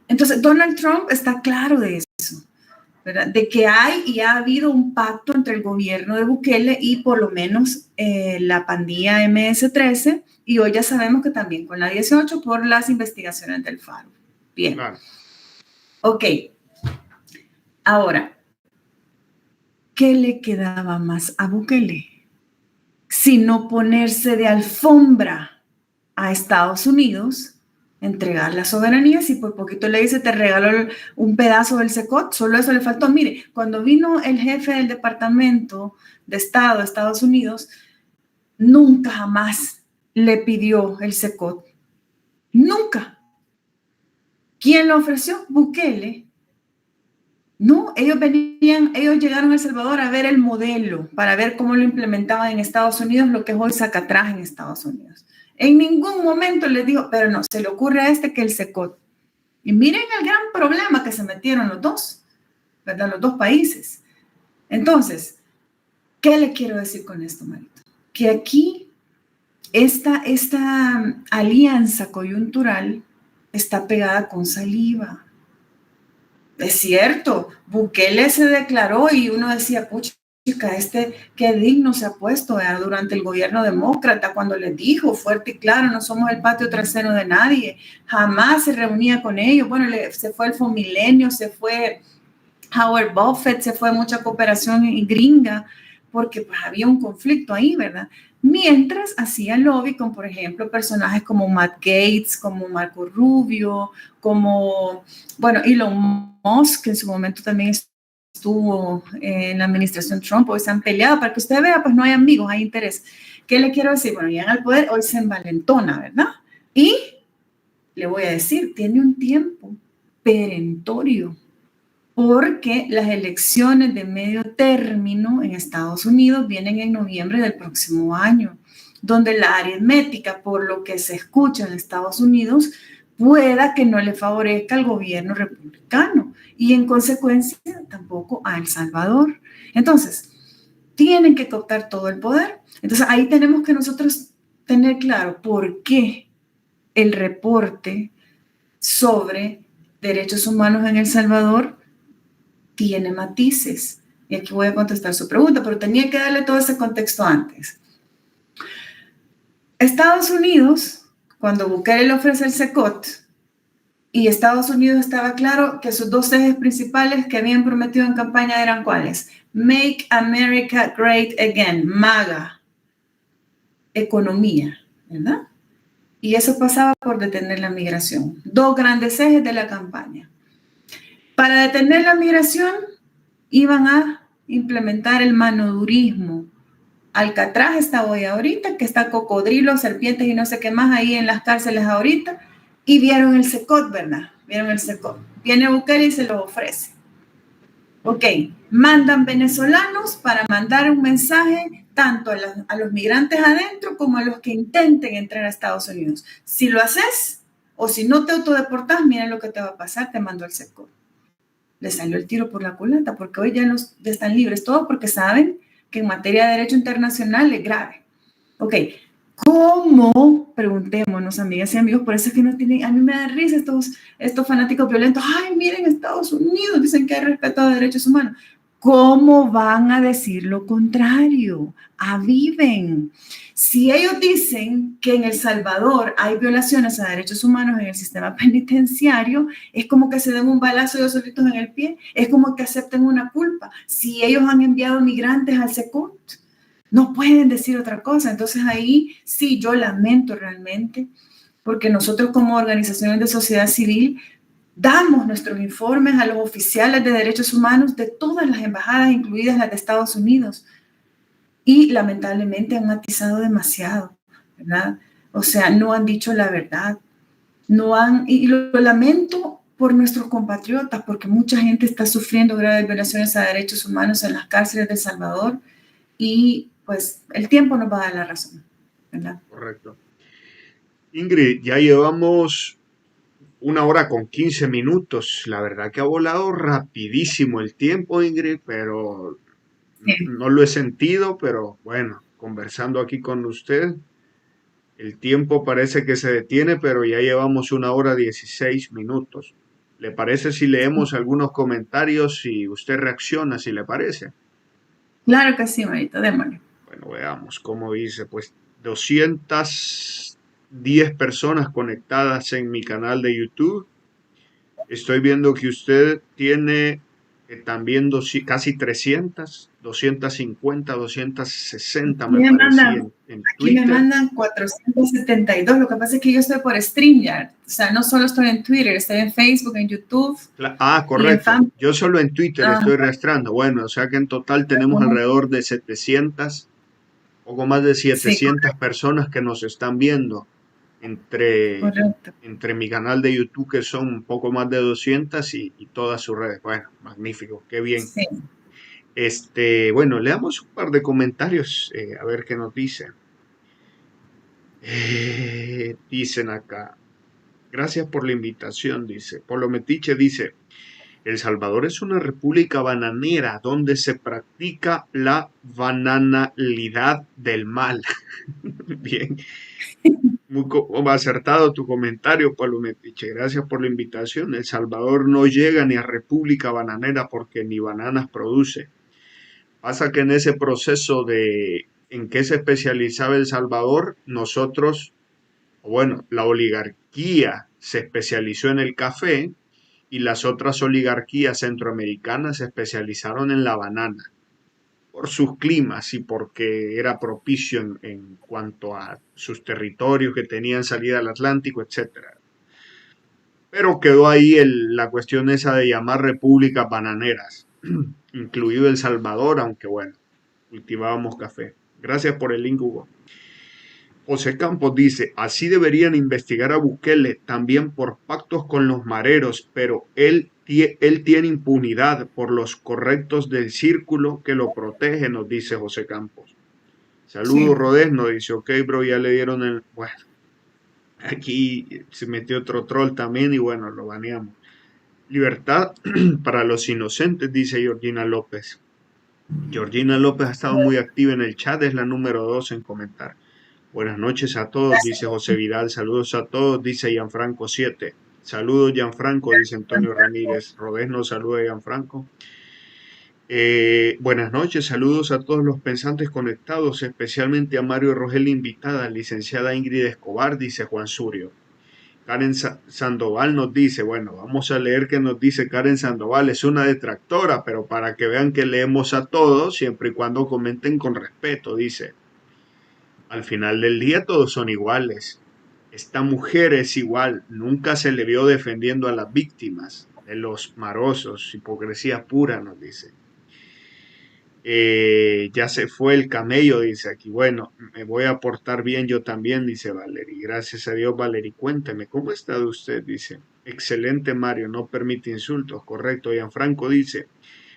Entonces, Donald Trump está claro de eso, ¿verdad? De que hay y ha habido un pacto entre el gobierno de Bukele y por lo menos la pandilla MS-13, y hoy ya sabemos que también con la 18 por las investigaciones del Faro. Bien. Claro. Ok. Ahora, ¿qué le quedaba más a Bukele? Sino ponerse de alfombra a Estados Unidos, entregar la soberanía, si por poquito le dice te regalo un pedazo del SECOT, solo eso le faltó. Mire, cuando vino el jefe del Departamento de Estado de Estados Unidos, nunca jamás le pidió el SECOT, nunca. ¿Quién lo ofreció? Bukele. No, ellos llegaron a El Salvador a ver el modelo, para ver cómo lo implementaban en Estados Unidos, lo que es hoy Zacatrás en Estados Unidos. En ningún momento les dijo, pero no, se le ocurre a este que el SECOT. Y miren el gran problema que se metieron los dos, ¿verdad? Los dos países. Entonces, ¿qué le quiero decir con esto, Marito? Que aquí esta alianza coyuntural está pegada con saliva. Es cierto, Bukele se declaró y uno decía, pucha, qué digno se ha puesto durante el gobierno demócrata cuando les dijo fuerte y claro, no somos el patio trasero de nadie, jamás se reunía con ellos, bueno, se fue el Fomilenio, se fue Howard Buffett, se fue mucha cooperación gringa, porque pues había un conflicto ahí, ¿verdad? Mientras hacía lobby con, por ejemplo, personajes como Matt Gaetz, como Marco Rubio, como, bueno, Elon Musk, que en su momento también estuvo en la administración Trump, hoy se han peleado, para que usted vea, pues no hay amigos, hay interés. ¿Qué le quiero decir? Bueno, llegan al poder, hoy se envalentona, ¿verdad? Y le voy a decir, tiene un tiempo perentorio, porque las elecciones de medio término en Estados Unidos vienen en noviembre del próximo año. donde la aritmética, por lo que se escucha en Estados Unidos, pueda que no le favorezca al gobierno republicano y en consecuencia tampoco a El Salvador. Entonces, tienen que cooptar todo el poder. Entonces, ahí tenemos que nosotros tener claro por qué el reporte sobre derechos humanos en El Salvador tiene matices. Y aquí voy a contestar su pregunta, pero tenía que darle todo ese contexto antes. Estados Unidos, cuando Bukele le ofrece el CECOT, y Estados Unidos estaba claro que sus dos ejes principales que habían prometido en campaña eran ¿cuáles? Make America Great Again, MAGA, economía, ¿verdad? Y eso pasaba por detener la migración. Dos grandes ejes de la campaña. Para detener la migración, iban a implementar el manodurismo. Alcatraz está hoy ahorita, que está cocodrilos, serpientes y no sé qué más ahí en las cárceles ahorita, y vieron el CECOT, ¿verdad? Vieron el CECOT. Viene Bukele y se lo ofrece. Ok, mandan venezolanos para mandar un mensaje tanto a los migrantes adentro como a los que intenten entrar a Estados Unidos. Si lo haces o si no te autodeportas, mira lo que te va a pasar, te mando el CECOT. Le salió el tiro por la culata porque hoy ya están libres todos porque saben que en materia de derecho internacional es grave. Ok, ¿cómo? Preguntémonos, amigas y amigos, por eso es que no tienen, a mí me da risa estos fanáticos violentos. Ay, miren, Estados Unidos dicen que hay respeto a derechos humanos. ¿Cómo van a decir lo contrario? Aviven. Si ellos dicen que en El Salvador hay violaciones a derechos humanos en el sistema penitenciario, es como que se den un balazo ellos solitos en el pie, es como que acepten una culpa. Si ellos han enviado migrantes al CECOT, no pueden decir otra cosa. Entonces ahí sí, yo lamento realmente, porque nosotros como organizaciones de sociedad civil damos nuestros informes a los oficiales de derechos humanos de todas las embajadas, incluidas las de Estados Unidos, y lamentablemente han matizado demasiado, ¿verdad? O sea, no han dicho la verdad, y lo lamento por nuestros compatriotas, porque mucha gente está sufriendo graves violaciones a derechos humanos en las cárceles de El Salvador, y pues el tiempo nos va a dar la razón, ¿verdad? Correcto. Ingrid, ya llevamos 1 hora con 15 minutos. La verdad que ha volado rapidísimo el tiempo, Ingrid, pero Sí. no lo he sentido, pero bueno, conversando aquí con usted, el tiempo parece que se detiene, pero ya llevamos 1 hora 16 minutos. ¿Le parece si leemos algunos comentarios y usted reacciona, si le parece? Claro que sí, Marita, démosle. Bueno, veamos cómo dice, pues 210 personas conectadas en mi canal de YouTube. Estoy viendo que usted tiene también casi 300, 250, 260 me parecía en Aquí me Twitter. mandan 472. Lo que pasa es que yo estoy por StreamYard. O sea, no solo estoy en Twitter, estoy en Facebook, en YouTube y en Correcto. fan. Yo solo en Twitter estoy rastreando. Bueno, o sea que en total tenemos alrededor de 700, poco más de Sí, 700 personas que nos están viendo entre, correcto. entre mi canal de YouTube, que son un poco más de 200 y todas sus redes. Bueno, magnífico, qué bien. Sí. Bueno, leamos un par de comentarios, a ver qué nos dicen. Dicen acá, gracias por la invitación, dice. Polo Metiche dice, El Salvador es una república bananera donde se practica la bananalidad del mal. Bien, muy acertado tu comentario, Polo Metiche. Gracias por la invitación. El Salvador no llega ni a república bananera porque ni bananas produce. Pasa que en ese proceso de en qué se especializaba El Salvador, nosotros, bueno, la oligarquía se especializó en el café y las otras oligarquías centroamericanas se especializaron en la banana por sus climas y porque era propicio en cuanto a sus territorios que tenían salida al Atlántico, etcétera. Pero quedó ahí la cuestión esa de llamar repúblicas bananeras, incluido El Salvador, aunque bueno, cultivábamos café. Gracias por el link, Hugo. José Campos dice, así deberían investigar a Bukele también por pactos con los mareros, pero él tiene impunidad por los correctos del círculo que lo protege, nos dice José Campos. Saludos, Sí. Rodesno, dice, ok, bro, ya le dieron el... Bueno, aquí se metió otro troll también y bueno, lo baneamos. Libertad para los inocentes, dice Georgina López. Georgina López ha estado muy activa en el chat, es la número 2 en comentar. Buenas noches a todos, dice José Vidal. Saludos a todos, dice Gianfranco 7. Saludos, Gianfranco, dice Antonio Ramírez. Rodesno saluda a Gianfranco. Buenas noches, saludos a todos los pensantes conectados, especialmente a Mario Rogel, invitada, licenciada Ingrid Escobar, dice Juan Surio. Karen Sandoval nos dice, bueno, vamos a leer qué nos dice Karen Sandoval, es una detractora, pero para que vean que leemos a todos, siempre y cuando comenten con respeto, dice. Al final del día todos son iguales. Esta mujer es igual, nunca se le vio defendiendo a las víctimas de los marosos, hipocresía pura, nos dice. Ya se fue el camello, dice aquí. Bueno, me voy a portar bien yo también, dice Valery. Gracias a Dios, Valery. Cuénteme, ¿cómo ha estado usted? Dice. Excelente, Mario, no permite insultos. Correcto. Gianfranco dice,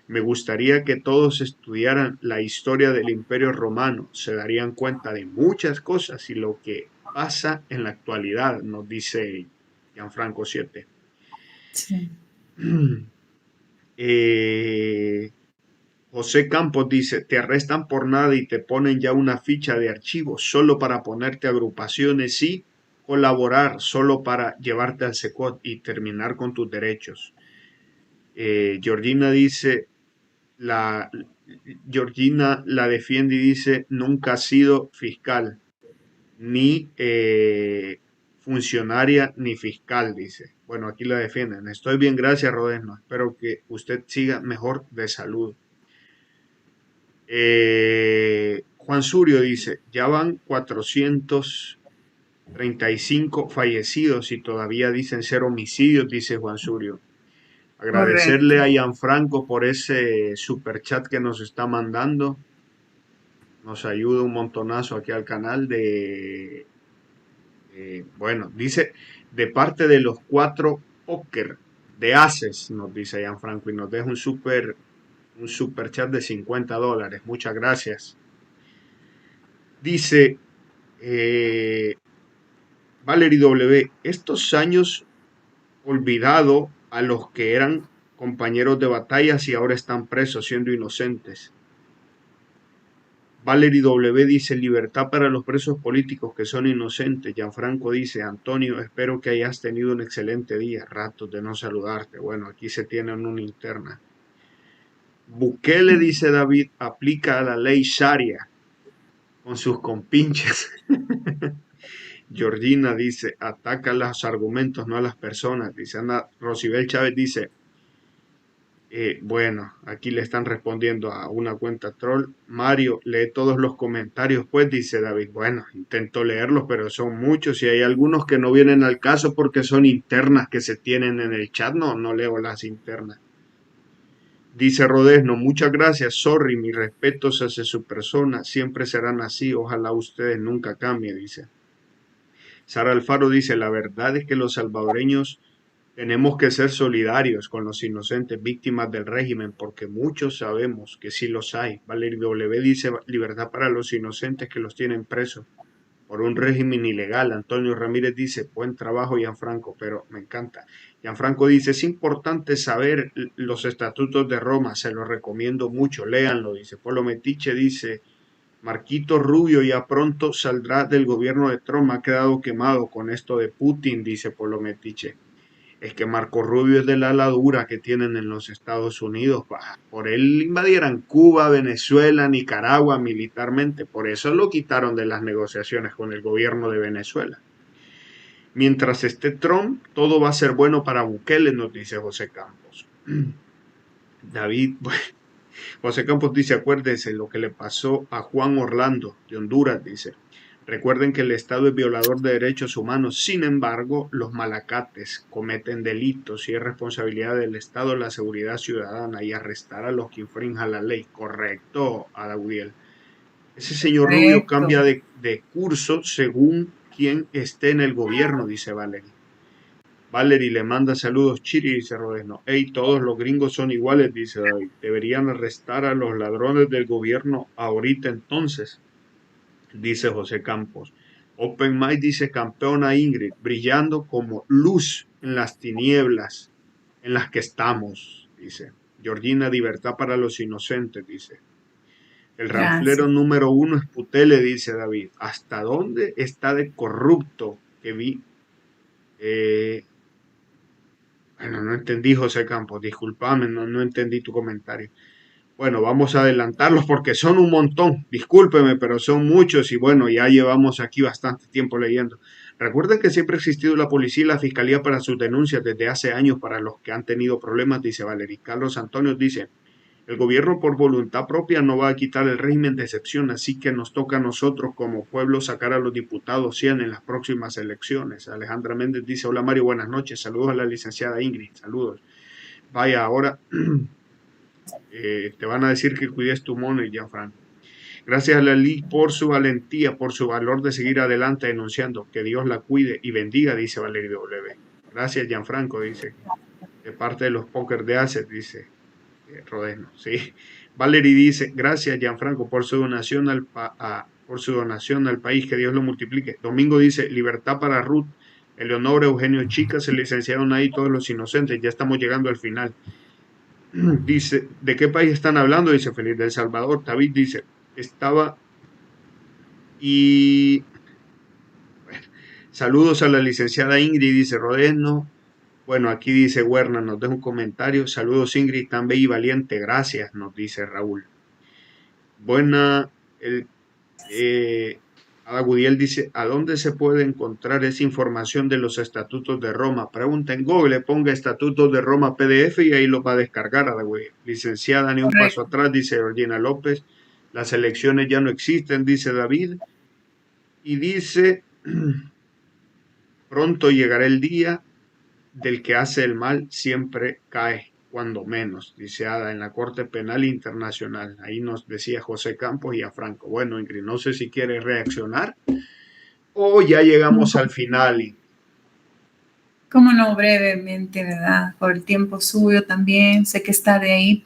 me gustaría que todos estudiaran la historia del Imperio Romano. Se darían cuenta de muchas cosas y lo que pasa en la actualidad, nos dice Gianfranco 7. Sí. eh, José Campos dice, te arrestan por nada y te ponen ya una ficha de archivo solo para ponerte agrupaciones y colaborar solo para llevarte al SECOT y terminar con tus derechos. Georgina dice, la, Georgina la defiende y dice, nunca ha sido fiscal, ni funcionaria, ni fiscal, dice. Bueno, aquí la defienden. Estoy bien, gracias, Rodesno. Espero que usted siga mejor de salud. Juan Surio dice, ya van 435 fallecidos y todavía dicen ser homicidios, dice Juan Surio. Agradecerle Correcto. a Gianfranco por ese super chat que nos está mandando. Nos ayuda un montonazo aquí al canal bueno, dice, de parte de los 4 póker de Aces, nos dice Gianfranco, y nos deja un super chat de $50. Muchas gracias. Dice Valery W., estos años olvidado a los que eran compañeros de batallas y ahora están presos siendo inocentes. Valery W. dice, libertad para los presos políticos que son inocentes. Gianfranco dice, Antonio, espero que hayas tenido un excelente día. Ratos de no saludarte. Bueno, aquí se tiene una interna. Bukele, dice David, aplica la ley Sharia con sus compinches. Georgina dice, ataca los argumentos, no a las personas. Dice Ana Rosibel Chávez, dice, bueno, aquí le están respondiendo a una cuenta troll. Mario, lee todos los comentarios, pues, dice David. Bueno, intento leerlos, pero son muchos y hay algunos que no vienen al caso porque son internas que se tienen en el chat. No, no leo las internas. Dice Rodesno, muchas gracias, sorry, mis respetos hacia su persona, siempre serán así, ojalá ustedes nunca cambien, dice. Sara Alfaro dice, la verdad es que los salvadoreños tenemos que ser solidarios con los inocentes víctimas del régimen porque muchos sabemos que sí los hay. Valery W. dice, libertad para los inocentes que los tienen presos por un régimen ilegal. Antonio Ramírez dice, buen trabajo, Gianfranco, pero me encanta. Gianfranco dice, es importante saber los estatutos de Roma, se los recomiendo mucho, léanlo, dice. Polo Metiche dice, Marquito Rubio ya pronto saldrá del gobierno de Trump, ha quedado quemado con esto de Putin, dice Polo Metiche. Es que Marco Rubio es de la ala dura que tienen en los Estados Unidos. Por él invadieran Cuba, Venezuela, Nicaragua militarmente. Por eso lo quitaron de las negociaciones con el gobierno de Venezuela. Mientras esté Trump, todo va a ser bueno para Bukele, nos dice José Campos. David, bueno, José Campos dice, acuérdense lo que le pasó a Juan Orlando de Honduras, dice. Recuerden que el Estado es violador de derechos humanos, sin embargo, los malacates cometen delitos y es responsabilidad del Estado la seguridad ciudadana y arrestar a los que infrinjan la ley. Correcto, Adaudiel. Ese señor Rubio Correcto. cambia de curso según quien esté en el gobierno, dice Valery. Valery le manda saludos, Chiri, dice Rodesno. Hey, todos los gringos son iguales, dice David. Deberían arrestar a los ladrones del gobierno ahorita entonces. dice José Campos. Open Mind dice campeona Ingrid, brillando como luz en las tinieblas en las que estamos, dice. Georgina, libertad para los inocentes, dice. El ranflero Gracias. número 1 es Putele, dice David. ¿Hasta dónde está de corrupto que vi? Bueno, no entendí, José Campos, discúlpame, no entendí tu comentario. Bueno, vamos a adelantarlos porque son un montón. Discúlpeme, pero son muchos y bueno, ya llevamos aquí bastante tiempo leyendo. Recuerden que siempre ha existido la policía y la fiscalía para sus denuncias desde hace años para los que han tenido problemas, dice Valery. Carlos Antonio dice, el gobierno por voluntad propia no va a quitar el régimen de excepción, así que nos toca a nosotros como pueblo sacar a los diputados 100 en las próximas elecciones. Alejandra Méndez dice, hola Mario, buenas noches, saludos a la licenciada Ingrid, saludos. Vaya, ahora te van a decir que cuides tu mono, Gianfranco. Gracias a Lali por su valentía, por su valor de seguir adelante denunciando. Que Dios la cuide y bendiga, dice Valery W. Gracias, Gianfranco, dice. De parte de los póker de Aces, dice Rodeno. Sí. Valery dice, gracias, Gianfranco, por su donación por su donación al país. Que Dios lo multiplique. Domingo dice, libertad para Ruth, Eleonora, Eugenio Chicas, el licenciado Nay, todos los inocentes. Ya estamos llegando al final. Dice, ¿de qué país están hablando? Dice Feliz, de El Salvador. David dice, estaba y bueno, saludos a la licenciada Ingrid, dice Rodeno. Bueno, aquí dice Werner, nos deja un comentario. Saludos Ingrid, tan bella y valiente. Gracias, nos dice Raúl. Buena, Ada Gudiel dice, ¿a dónde se puede encontrar esa información de los estatutos de Roma? Pregunta en Google, ponga estatutos de Roma PDF y ahí lo va a descargar, Ada Gudiel. Licenciada, ni un paso Correcto. atrás, dice Georgina López. Las elecciones ya no existen, dice David. Y dice, pronto llegará el día del que hace el mal siempre cae, cuando menos, dice Ada, en la Corte Penal Internacional. Ahí nos decía José Campos y a Franco. Bueno, Ingrid, no sé si quiere reaccionar o ya llegamos al final. Cómo no, brevemente, ¿verdad? Por el tiempo suyo también, sé que está de ahí.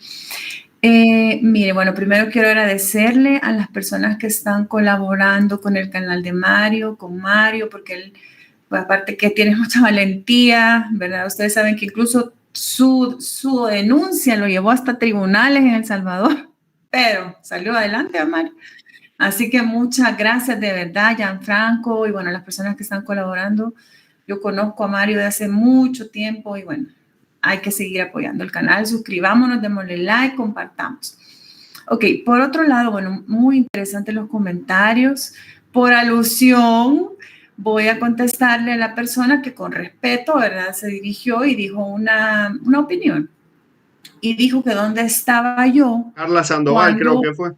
Mire, bueno, primero quiero agradecerle a las personas que están colaborando con el canal de Mario, con Mario, porque él, pues, aparte que tiene mucha valentía, ¿verdad? Ustedes saben que incluso su denuncia lo llevó hasta tribunales en El Salvador, pero salió adelante, Mario. Así que muchas gracias de verdad, Gianfranco, y bueno, las personas que están colaborando. Yo conozco a Mario de hace mucho tiempo y bueno, hay que seguir apoyando el canal. Suscribámonos, démosle like, compartamos. Ok, por otro lado, bueno, muy interesantes los comentarios. Por alusión, voy a contestarle a la persona que con respeto, ¿verdad? Se dirigió y dijo una opinión. Y dijo que dónde estaba yo. Carla Sandoval creo que fue.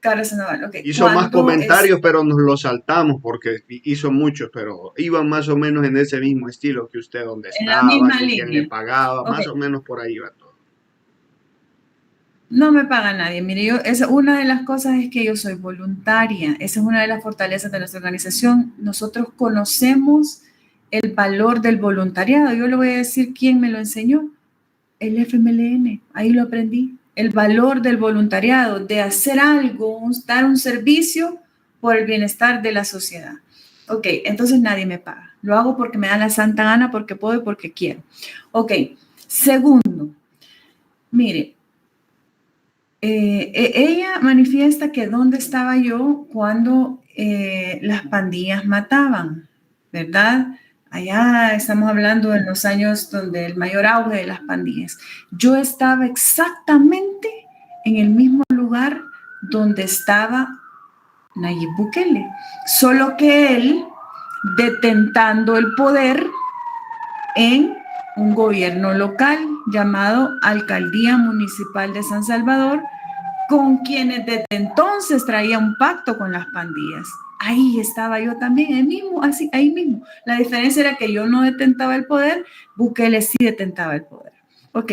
Carla Sandoval, ok. Hizo más comentarios, pero nos los saltamos porque hizo muchos, pero iban más o menos en ese mismo estilo que usted, donde En la estaba, misma que quién le línea. pagaba, más Okay. o menos por ahí va todo. No me paga nadie. Mire, una de las cosas es que yo soy voluntaria. Esa es una de las fortalezas de nuestra organización. Nosotros conocemos el valor del voluntariado. Yo le voy a decir quién me lo enseñó. El FMLN. Ahí lo aprendí. El valor del voluntariado, de hacer algo, dar un servicio por el bienestar de la sociedad. Ok, entonces nadie me paga. Lo hago porque me da la santa gana, porque puedo y porque quiero. Ok, segundo, mire, ella manifiesta que dónde estaba yo cuando las pandillas mataban, ¿verdad? Allá estamos hablando de los años donde el mayor auge de las pandillas. Yo estaba exactamente en el mismo lugar donde estaba Nayib Bukele, solo que él detentando el poder en un gobierno local llamado Alcaldía Municipal de San Salvador, con quienes desde entonces traía un pacto con las pandillas. Ahí estaba yo también, ahí mismo, así, ahí mismo. La diferencia era que yo no detentaba el poder, Bukele sí detentaba el poder. Ok,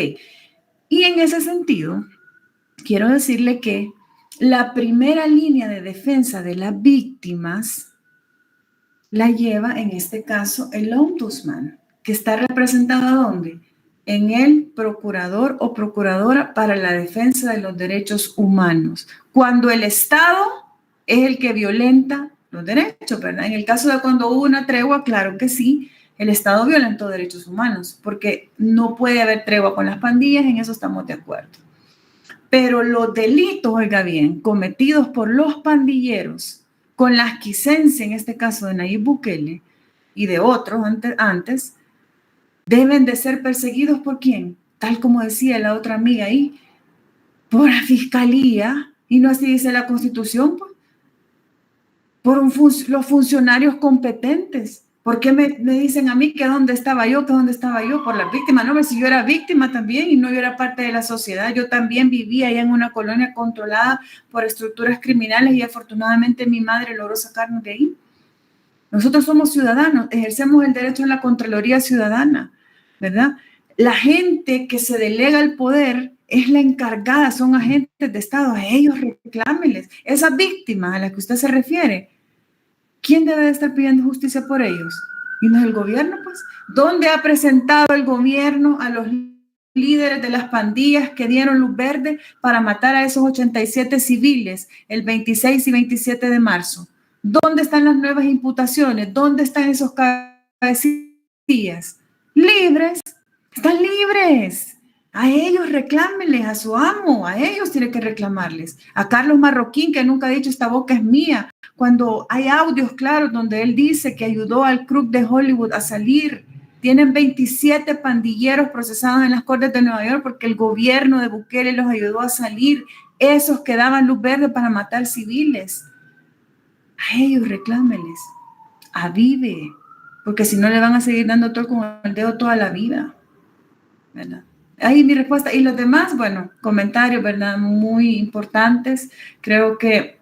y en ese sentido, quiero decirle que la primera línea de defensa de las víctimas la lleva, en este caso, el ombudsman, que está representado ¿dónde? En el procurador o procuradora para la defensa de los derechos humanos. Cuando el Estado es el que violenta los derechos, ¿verdad? En el caso de cuando hubo una tregua, claro que sí, el Estado violentó derechos humanos, porque no puede haber tregua con las pandillas, en eso estamos de acuerdo. Pero los delitos, oiga bien, cometidos por los pandilleros, con la aquiescencia, en este caso de Nayib Bukele y de otros antes, deben de ser perseguidos ¿por quién? Tal como decía la otra amiga ahí, por la fiscalía, y no así dice la Constitución, pues, por los funcionarios competentes. ¿Por qué me dicen a mí que dónde estaba yo, que dónde estaba yo? Por las víctimas. No, si yo era víctima también y no yo era parte de la sociedad. Yo también vivía allá en una colonia controlada por estructuras criminales y afortunadamente mi madre logró sacarnos de ahí. Nosotros somos ciudadanos, ejercemos el derecho a la Contraloría Ciudadana, ¿verdad? La gente que se delega el poder es la encargada, son agentes de Estado, a ellos reclámenles. Esas víctimas a las que usted se refiere, ¿quién debe de estar pidiendo justicia por ellos? ¿Y no es el gobierno, pues? ¿Dónde ha presentado el gobierno a los líderes de las pandillas que dieron luz verde para matar a esos 87 civiles el 26 y 27 de marzo? ¿Dónde están las nuevas imputaciones? ¿Dónde están esos cabecillas? Libres, están libres. A ellos reclámenles, a su amo, a ellos tiene que reclamarles. A Carlos Marroquín, que nunca ha dicho esta boca es mía, cuando hay audios claros donde él dice que ayudó al Crook de Hollywood a salir. Tienen 27 pandilleros procesados en las Cortes de Nueva York porque el gobierno de Bukele los ayudó a salir. Esos que daban luz verde para matar civiles. A ellos reclámenles. Avive, porque si no le van a seguir dando todo con el dedo toda la vida, ¿verdad? Ahí mi respuesta. Y los demás, bueno, comentarios, ¿verdad? Muy importantes. Creo que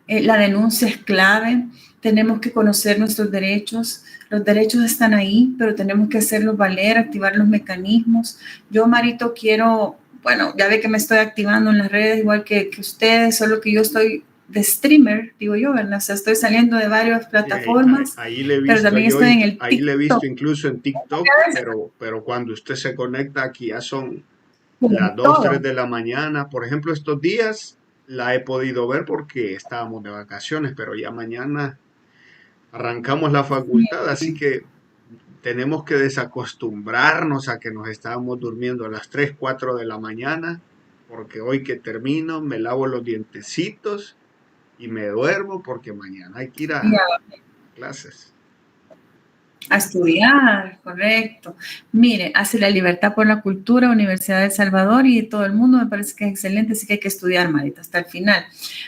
la denuncia es clave. Tenemos que conocer nuestros derechos. Los derechos están ahí, pero tenemos que hacerlos valer, activar los mecanismos. Yo, Marito, quiero, bueno, ya ve que me estoy activando en las redes igual que ustedes, solo que yo estoy de streamer, digo yo, ¿verdad? O sea, estoy saliendo de varias plataformas, Ahí le he pero visto también yo, estoy en el ahí le he visto TikTok. incluso en TikTok, pero cuando usted se conecta aquí ya son las 2 3 Todo. de la mañana. Por ejemplo, estos días la he podido ver porque estábamos de vacaciones, pero ya mañana arrancamos la facultad, así que tenemos que desacostumbrarnos a que nos estábamos durmiendo a las 3 4 de la mañana, porque hoy que termino me lavo los dientecitos y me duermo porque mañana hay que ir a clases. A estudiar, correcto. Mire, hace la libertad por la cultura, Universidad de El Salvador y todo el mundo, me parece que es excelente, así que hay que estudiar, Marita, hasta el final.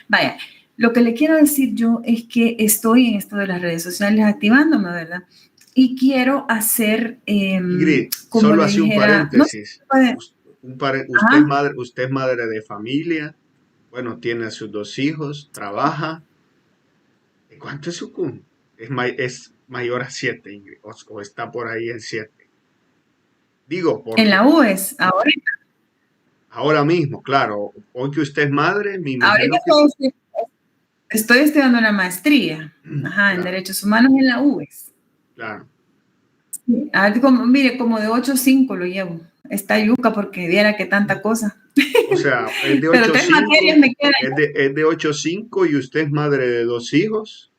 Vaya, lo que le quiero decir yo es que estoy en esto de las redes sociales activándome, ¿verdad? Y quiero hacer, Ingrid, como solo le así un dijera, no paréntesis. sé, Usted es madre de familia, bueno, tiene a sus 2 hijos, trabaja. ¿Y cuánto es su cum? Es mayor a 7, Ingrid, o está por ahí en 7. Digo, en porque la UES, ahora mismo, claro, hoy que usted es madre, me ahorita imagino que... estoy estudiando una maestría, en Claro, Derechos Humanos en la UES. claro. Mire, como de 8 a 5 lo llevo. Está yuca porque viera que tanta cosa. O sea, es de Pero 8 a 3 materias 5, me quedan. es de 8 a 5 y usted es madre de 2 hijos,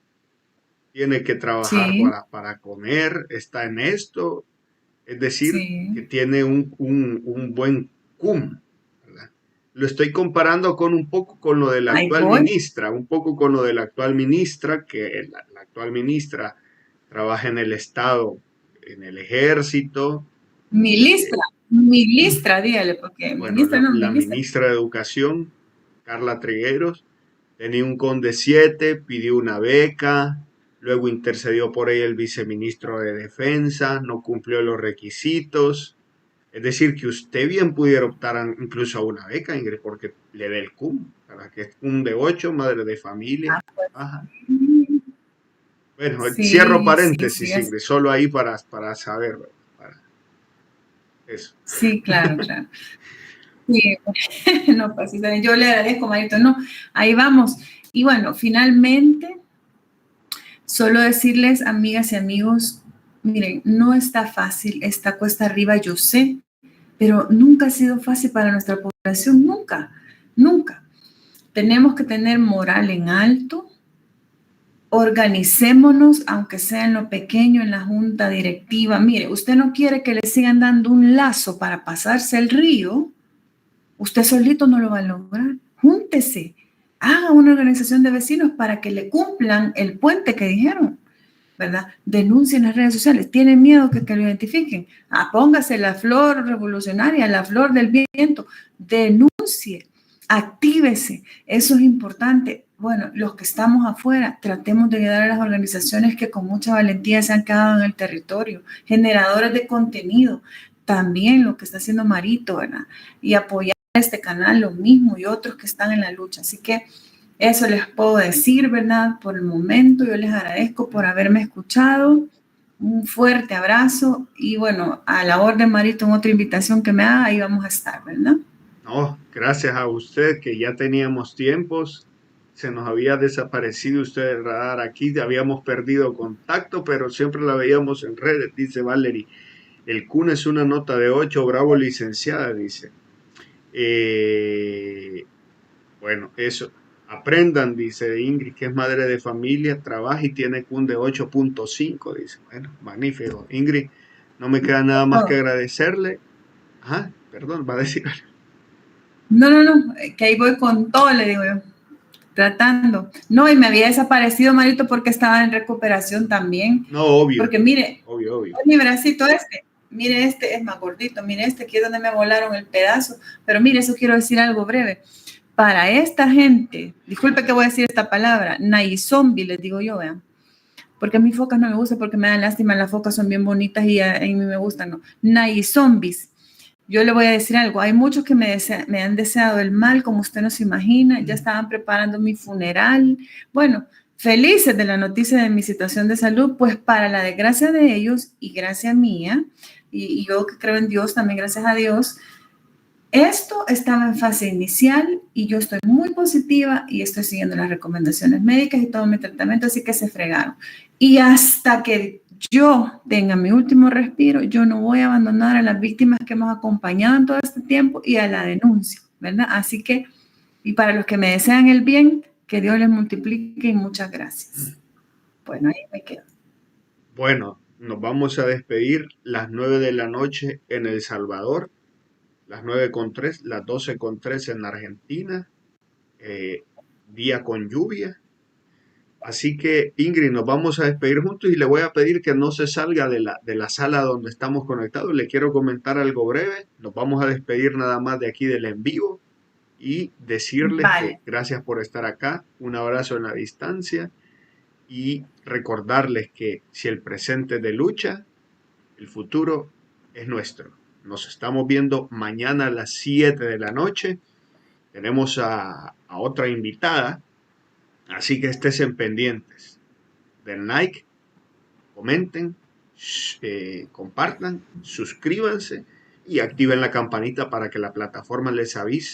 tiene que trabajar Sí, para comer, está en esto, es decir, que sí. tiene un buen cum, ¿verdad? Lo estoy comparando con un poco con lo de la Ahí actual voy. ministra, un poco con lo de la actual ministra, que la actual ministra trabaja en el Estado, en el ejército. Milistra. Milistra, dígale, porque Bueno, ministra no, la milistra. ministra de Educación, Carla Trigueros, tenía un CON de 7, pidió una beca, luego intercedió por ella el viceministro de Defensa, no cumplió los requisitos. Es decir, que usted bien pudiera optar incluso a una beca, Ingrid, porque le dé el CUM, para que es CUM de 8, madre de familia. Ajá. Bueno, cierro Sí, sí, sí, paréntesis, Ingrid, solo ahí para saber, para eso. sí, claro, claro. Sí, no, pues sí, yo le agradezco, Marito. No, ahí vamos. Y bueno, finalmente, solo decirles, amigas y amigos, miren, no está fácil, está cuesta arriba, yo sé, pero nunca ha sido fácil para nuestra población, nunca, nunca. tenemos que tener moral en alto. Organicémonos, aunque sea en lo pequeño, en la junta directiva. Mire, usted no quiere que le sigan dando un lazo para pasarse el río, usted solito no lo va a lograr. Júntese, haga una organización de vecinos para que le cumplan el puente que dijeron, ¿verdad? Denuncien en las redes sociales. ¿Tienen miedo que lo identifiquen? Póngase la flor revolucionaria, la flor del viento. Denuncie, actívese. Eso es importante. Bueno, los que estamos afuera, tratemos de ayudar a las organizaciones que con mucha valentía se han quedado en el territorio, generadores de contenido, también lo que está haciendo Marito, ¿verdad? Y apoyar este canal, lo mismo, y otros que están en la lucha. Así que eso les puedo decir, ¿verdad? Por el momento, yo les agradezco por haberme escuchado. Un fuerte abrazo y bueno, a la orden, Marito, en otra invitación que me haga, ahí vamos a estar, ¿verdad? No, gracias a usted que ya teníamos tiempos, se nos había desaparecido usted del radar aquí, habíamos perdido contacto, pero siempre la veíamos en redes, dice Valerie. El CUN es una nota de 8, bravo licenciada, dice. Bueno, eso. Aprendan, dice Ingrid, que es madre de familia, trabaja y tiene CUN de 8.5, dice. Bueno, magnífico. Ingrid, no me queda nada más que agradecerle. Ajá, perdón, va a decir algo. No, que ahí voy con todo, le digo yo, tratando. No, y me había desaparecido, Marito, porque estaba en recuperación también. No, obvio. Porque mire, obvio. mi bracito mire este es más gordito, mire este, aquí es donde me volaron el pedazo. Pero mire, eso quiero decir algo breve. Para esta gente, disculpe que voy a decir esta palabra, zombie, les digo yo, vean. Porque a mí focas no me gustan, porque me dan lástima, las focas son bien bonitas y a mí me gustan, ¿no? Zombies. Yo le voy a decir algo, hay muchos que me han deseado el mal, como usted no se imagina, ya estaban preparando mi funeral. Bueno, felices de la noticia de mi situación de salud, pues para la desgracia de ellos y gracia mía, y yo que creo en Dios también, gracias a Dios, esto estaba en fase inicial y yo estoy muy positiva y estoy siguiendo las recomendaciones médicas y todo mi tratamiento, así que se fregaron. Y hasta que yo tenga mi último respiro, yo no voy a abandonar a las víctimas que hemos acompañado en todo este tiempo y a la denuncia, ¿verdad? Así que, y para los que me desean el bien, que Dios les multiplique y muchas gracias. Bueno, ahí me quedo. Bueno, nos vamos a despedir las 9 de la noche en El Salvador, las 9:03, las 12:03 en Argentina, día con lluvia. Así que, Ingrid, nos vamos a despedir juntos y le voy a pedir que no se salga de la sala donde estamos conectados. Le quiero comentar algo breve. Nos vamos a despedir nada más de aquí del en vivo y decirles que gracias por estar acá. Un abrazo en la distancia y recordarles que si el presente es de lucha, el futuro es nuestro. Nos estamos viendo mañana a las 7 de la noche. Tenemos a otra invitada. Así que estén pendientes. Den like, comenten, compartan, suscríbanse y activen la campanita para que la plataforma les avise